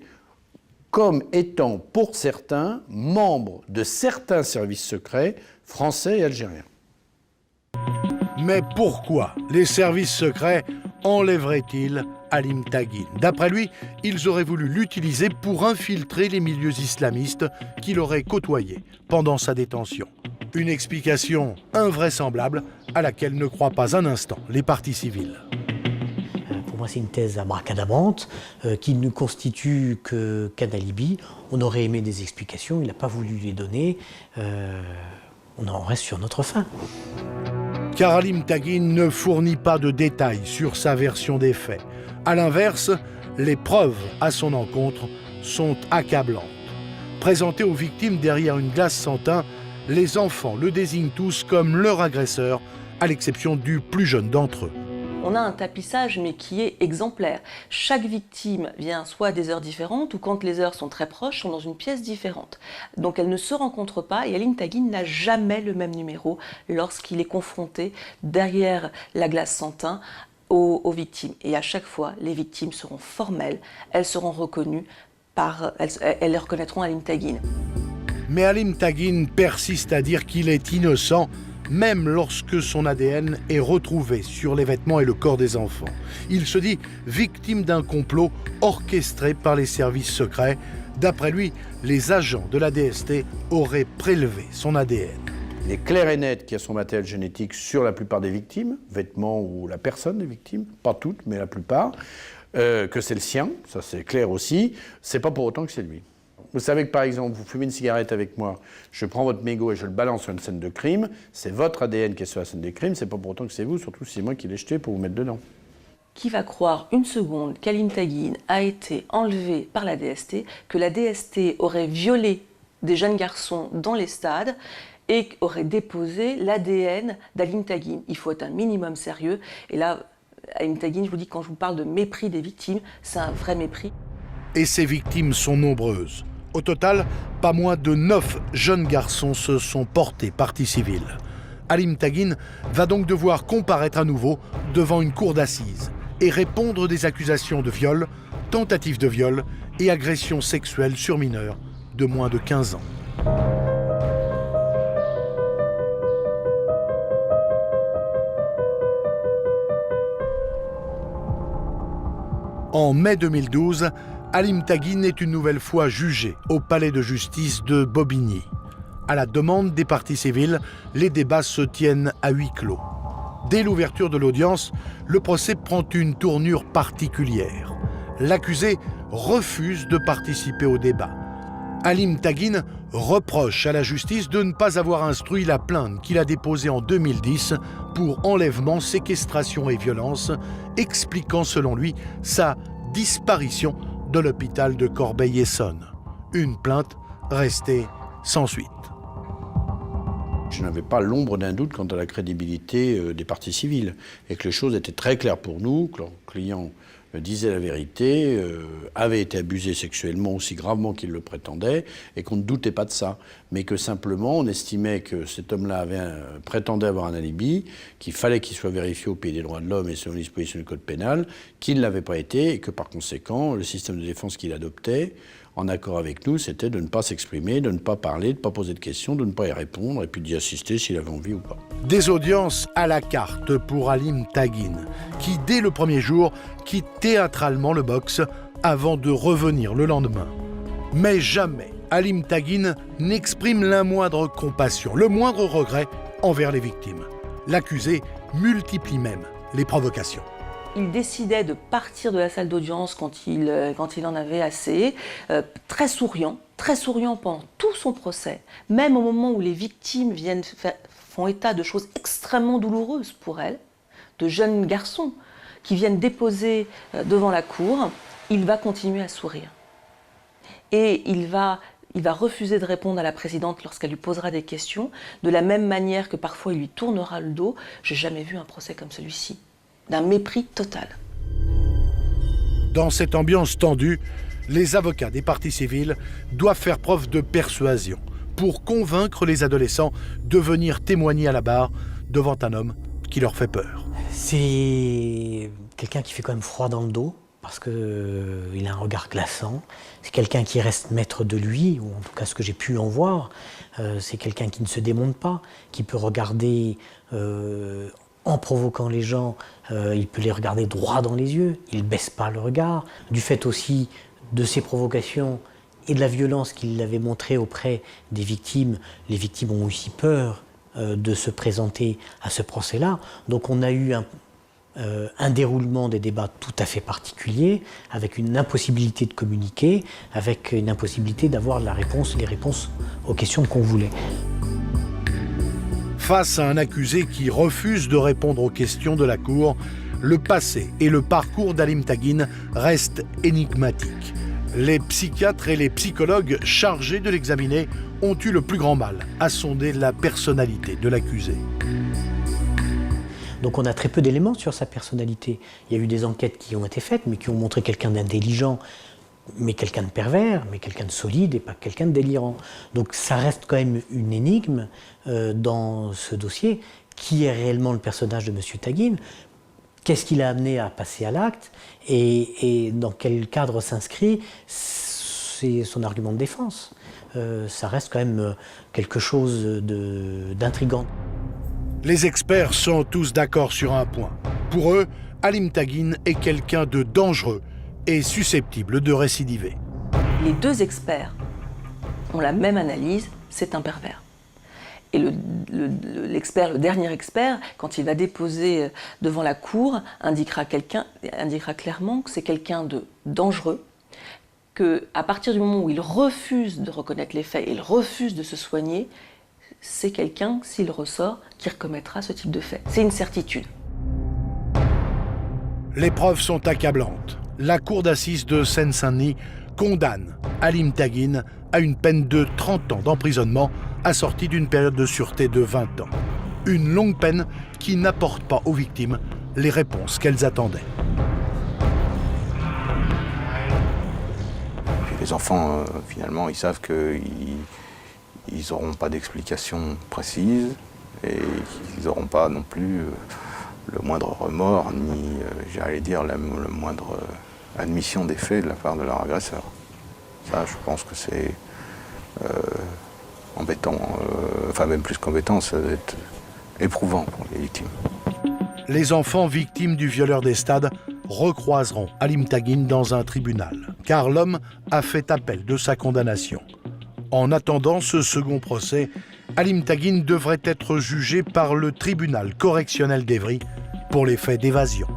comme étant, pour certains, membres de certains services secrets français et algériens. Mais pourquoi les services secrets enlèveraient-ils Halim Tagine? D'après lui, ils auraient voulu l'utiliser pour infiltrer les milieux islamistes qu'il aurait côtoyés pendant sa détention. Une explication invraisemblable à laquelle ne croient pas un instant les parties civiles. Pour moi, c'est une thèse abracadabrante qui ne constitue qu'un alibi. On aurait aimé des explications, il n'a pas voulu les donner. On en reste sur notre faim. Car Halim Tagine ne fournit pas de détails sur sa version des faits. A l'inverse, les preuves à son encontre sont accablantes. Présentés aux victimes derrière une glace sans teint, les enfants le désignent tous comme leur agresseur, à l'exception du plus jeune d'entre eux. On a un tapissage, mais qui est exemplaire. Chaque victime vient soit à des heures différentes, ou quand les heures sont très proches, sont dans une pièce différente. Donc elles ne se rencontrent pas, et Halim Tagine n'a jamais le même numéro lorsqu'il est confronté derrière la glace sans teint aux victimes. Et à chaque fois, les victimes seront formelles, elles seront reconnues elles les reconnaîtront Halim Tagine. Mais Halim Tagine persiste à dire qu'il est innocent, même lorsque son ADN est retrouvé sur les vêtements et le corps des enfants. Il se dit victime d'un complot orchestré par les services secrets. D'après lui, les agents de la DST auraient prélevé son ADN. Il est clair et net qu'il y a son matériel génétique sur la plupart des victimes, vêtements ou la personne des victimes, pas toutes, mais la plupart, que c'est le sien, ça c'est clair aussi, c'est pas pour autant que c'est lui. Vous savez que par exemple, vous fumez une cigarette avec moi, je prends votre mégot et je le balance sur une scène de crime, c'est votre ADN qui est sur la scène des crimes, c'est pas pour autant que c'est vous, surtout si c'est moi qui l'ai jeté pour vous mettre dedans. Qui va croire une seconde qu'Halim Tagine a été enlevé par la DST, que la DST aurait violé des jeunes garçons dans les stades et aurait déposé l'ADN d'Halim Tagine? Il faut être un minimum sérieux. Et là, Halim Tagine, je vous dis, quand je vous parle de mépris des victimes, c'est un vrai mépris. Et ces victimes sont nombreuses. Au total, pas moins de 9 jeunes garçons se sont portés partie civile. Halim Tagine va donc devoir comparaître à nouveau devant une cour d'assises et répondre des accusations de viol, tentative de viol et agression sexuelle sur mineurs de moins de 15 ans. En mai 2012, Halim Tagine est une nouvelle fois jugé au palais de justice de Bobigny. À la demande des parties civiles, les débats se tiennent à huis clos. Dès l'ouverture de l'audience, le procès prend une tournure particulière. L'accusé refuse de participer au débat. Halim Tagine reproche à la justice de ne pas avoir instruit la plainte qu'il a déposée en 2010 pour enlèvement, séquestration et violence, expliquant selon lui sa disparition de l'hôpital de Corbeil-Essonnes. Une plainte restée sans suite. Je n'avais pas l'ombre d'un doute quant à la crédibilité des parties civiles et que les choses étaient très claires pour nous, que leur client disait la vérité, avait été abusé sexuellement aussi gravement qu'il le prétendait et qu'on ne doutait pas de ça, mais que simplement on estimait que cet homme-là prétendait avoir un alibi, qu'il fallait qu'il soit vérifié au pays des droits de l'homme et selon les dispositions du code pénal, qu'il ne l'avait pas été et que par conséquent le système de défense qu'il adoptait, en accord avec nous, c'était de ne pas s'exprimer, de ne pas parler, de ne pas poser de questions, de ne pas y répondre et puis d'y assister s'il avait envie ou pas. Des audiences à la carte pour Halim Tagine, qui dès le premier jour quitte théâtralement le box avant de revenir le lendemain. Mais jamais Halim Tagine n'exprime la moindre compassion, le moindre regret envers les victimes. L'accusé multiplie même les provocations. Il décidait de partir de la salle d'audience quand il en avait assez, très souriant pendant tout son procès, même au moment où les victimes font état de choses extrêmement douloureuses pour elles, de jeunes garçons qui viennent déposer devant la cour, il va continuer à sourire. Et il va refuser de répondre à la présidente lorsqu'elle lui posera des questions, de la même manière que parfois il lui tournera le dos. J'ai jamais vu un procès comme celui-ci, d'un mépris total. Dans cette ambiance tendue, les avocats des parties civiles doivent faire preuve de persuasion pour convaincre les adolescents de venir témoigner à la barre devant un homme qui leur fait peur. C'est quelqu'un qui fait quand même froid dans le dos, parce qu'il a un regard glaçant. C'est quelqu'un qui reste maître de lui, ou en tout cas ce que j'ai pu en voir. C'est quelqu'un qui ne se démonte pas, qui peut regarder en provoquant les gens, il peut les regarder droit dans les yeux, il ne baisse pas le regard. Du fait aussi de ses provocations et de la violence qu'il avait montrée auprès des victimes, les victimes ont aussi peur de se présenter à ce procès-là. Donc on a eu un déroulement des débats tout à fait particulier, avec une impossibilité de communiquer, avec une impossibilité d'avoir les réponses aux questions qu'on voulait. Face à un accusé qui refuse de répondre aux questions de la cour, le passé et le parcours d'Halim Taghin restent énigmatiques. Les psychiatres et les psychologues chargés de l'examiner ont eu le plus grand mal à sonder la personnalité de l'accusé. Donc on a très peu d'éléments sur sa personnalité. Il y a eu des enquêtes qui ont été faites, mais qui ont montré quelqu'un d'intelligent, mais quelqu'un de pervers, mais quelqu'un de solide et pas quelqu'un de délirant. Donc ça reste quand même une énigme dans ce dossier. Qui est réellement le personnage de M. Taghin? Qu'est-ce qui l'a amené à passer à l'acte? Et dans quel cadre s'inscrit son argument de défense? Ça reste quand même quelque chose d'intriguant. Les experts sont tous d'accord sur un point. Pour eux, Halim Taghin est quelqu'un de dangereux et susceptible de récidiver. Les deux experts ont la même analyse, c'est un pervers. Et le dernier expert, quand il va déposer devant la cour, indiquera clairement que c'est quelqu'un de dangereux, qu'à partir du moment où il refuse de reconnaître les faits et il refuse de se soigner, c'est quelqu'un, s'il ressort, qui recommettra ce type de fait. C'est une certitude. Les preuves sont accablantes. La cour d'assises de Seine-Saint-Denis condamne Halim Taghin à une peine de 30 ans d'emprisonnement assortie d'une période de sûreté de 20 ans. Une longue peine qui n'apporte pas aux victimes les réponses qu'elles attendaient. Puis les enfants, finalement, ils savent qu'ils n'auront pas d'explication précise et qu'ils n'auront pas non plus le moindre remords ni, j'allais dire, la moindre admission des faits de la part de leur agresseur. Ça, je pense que c'est embêtant, enfin même plus qu'embêtant, ça doit être éprouvant pour les victimes. Les enfants victimes du violeur des stades recroiseront Halim Taghin dans un tribunal, car l'homme a fait appel de sa condamnation. En attendant ce second procès, Halim Taghin devrait être jugé par le tribunal correctionnel d'Évry pour les faits d'évasion.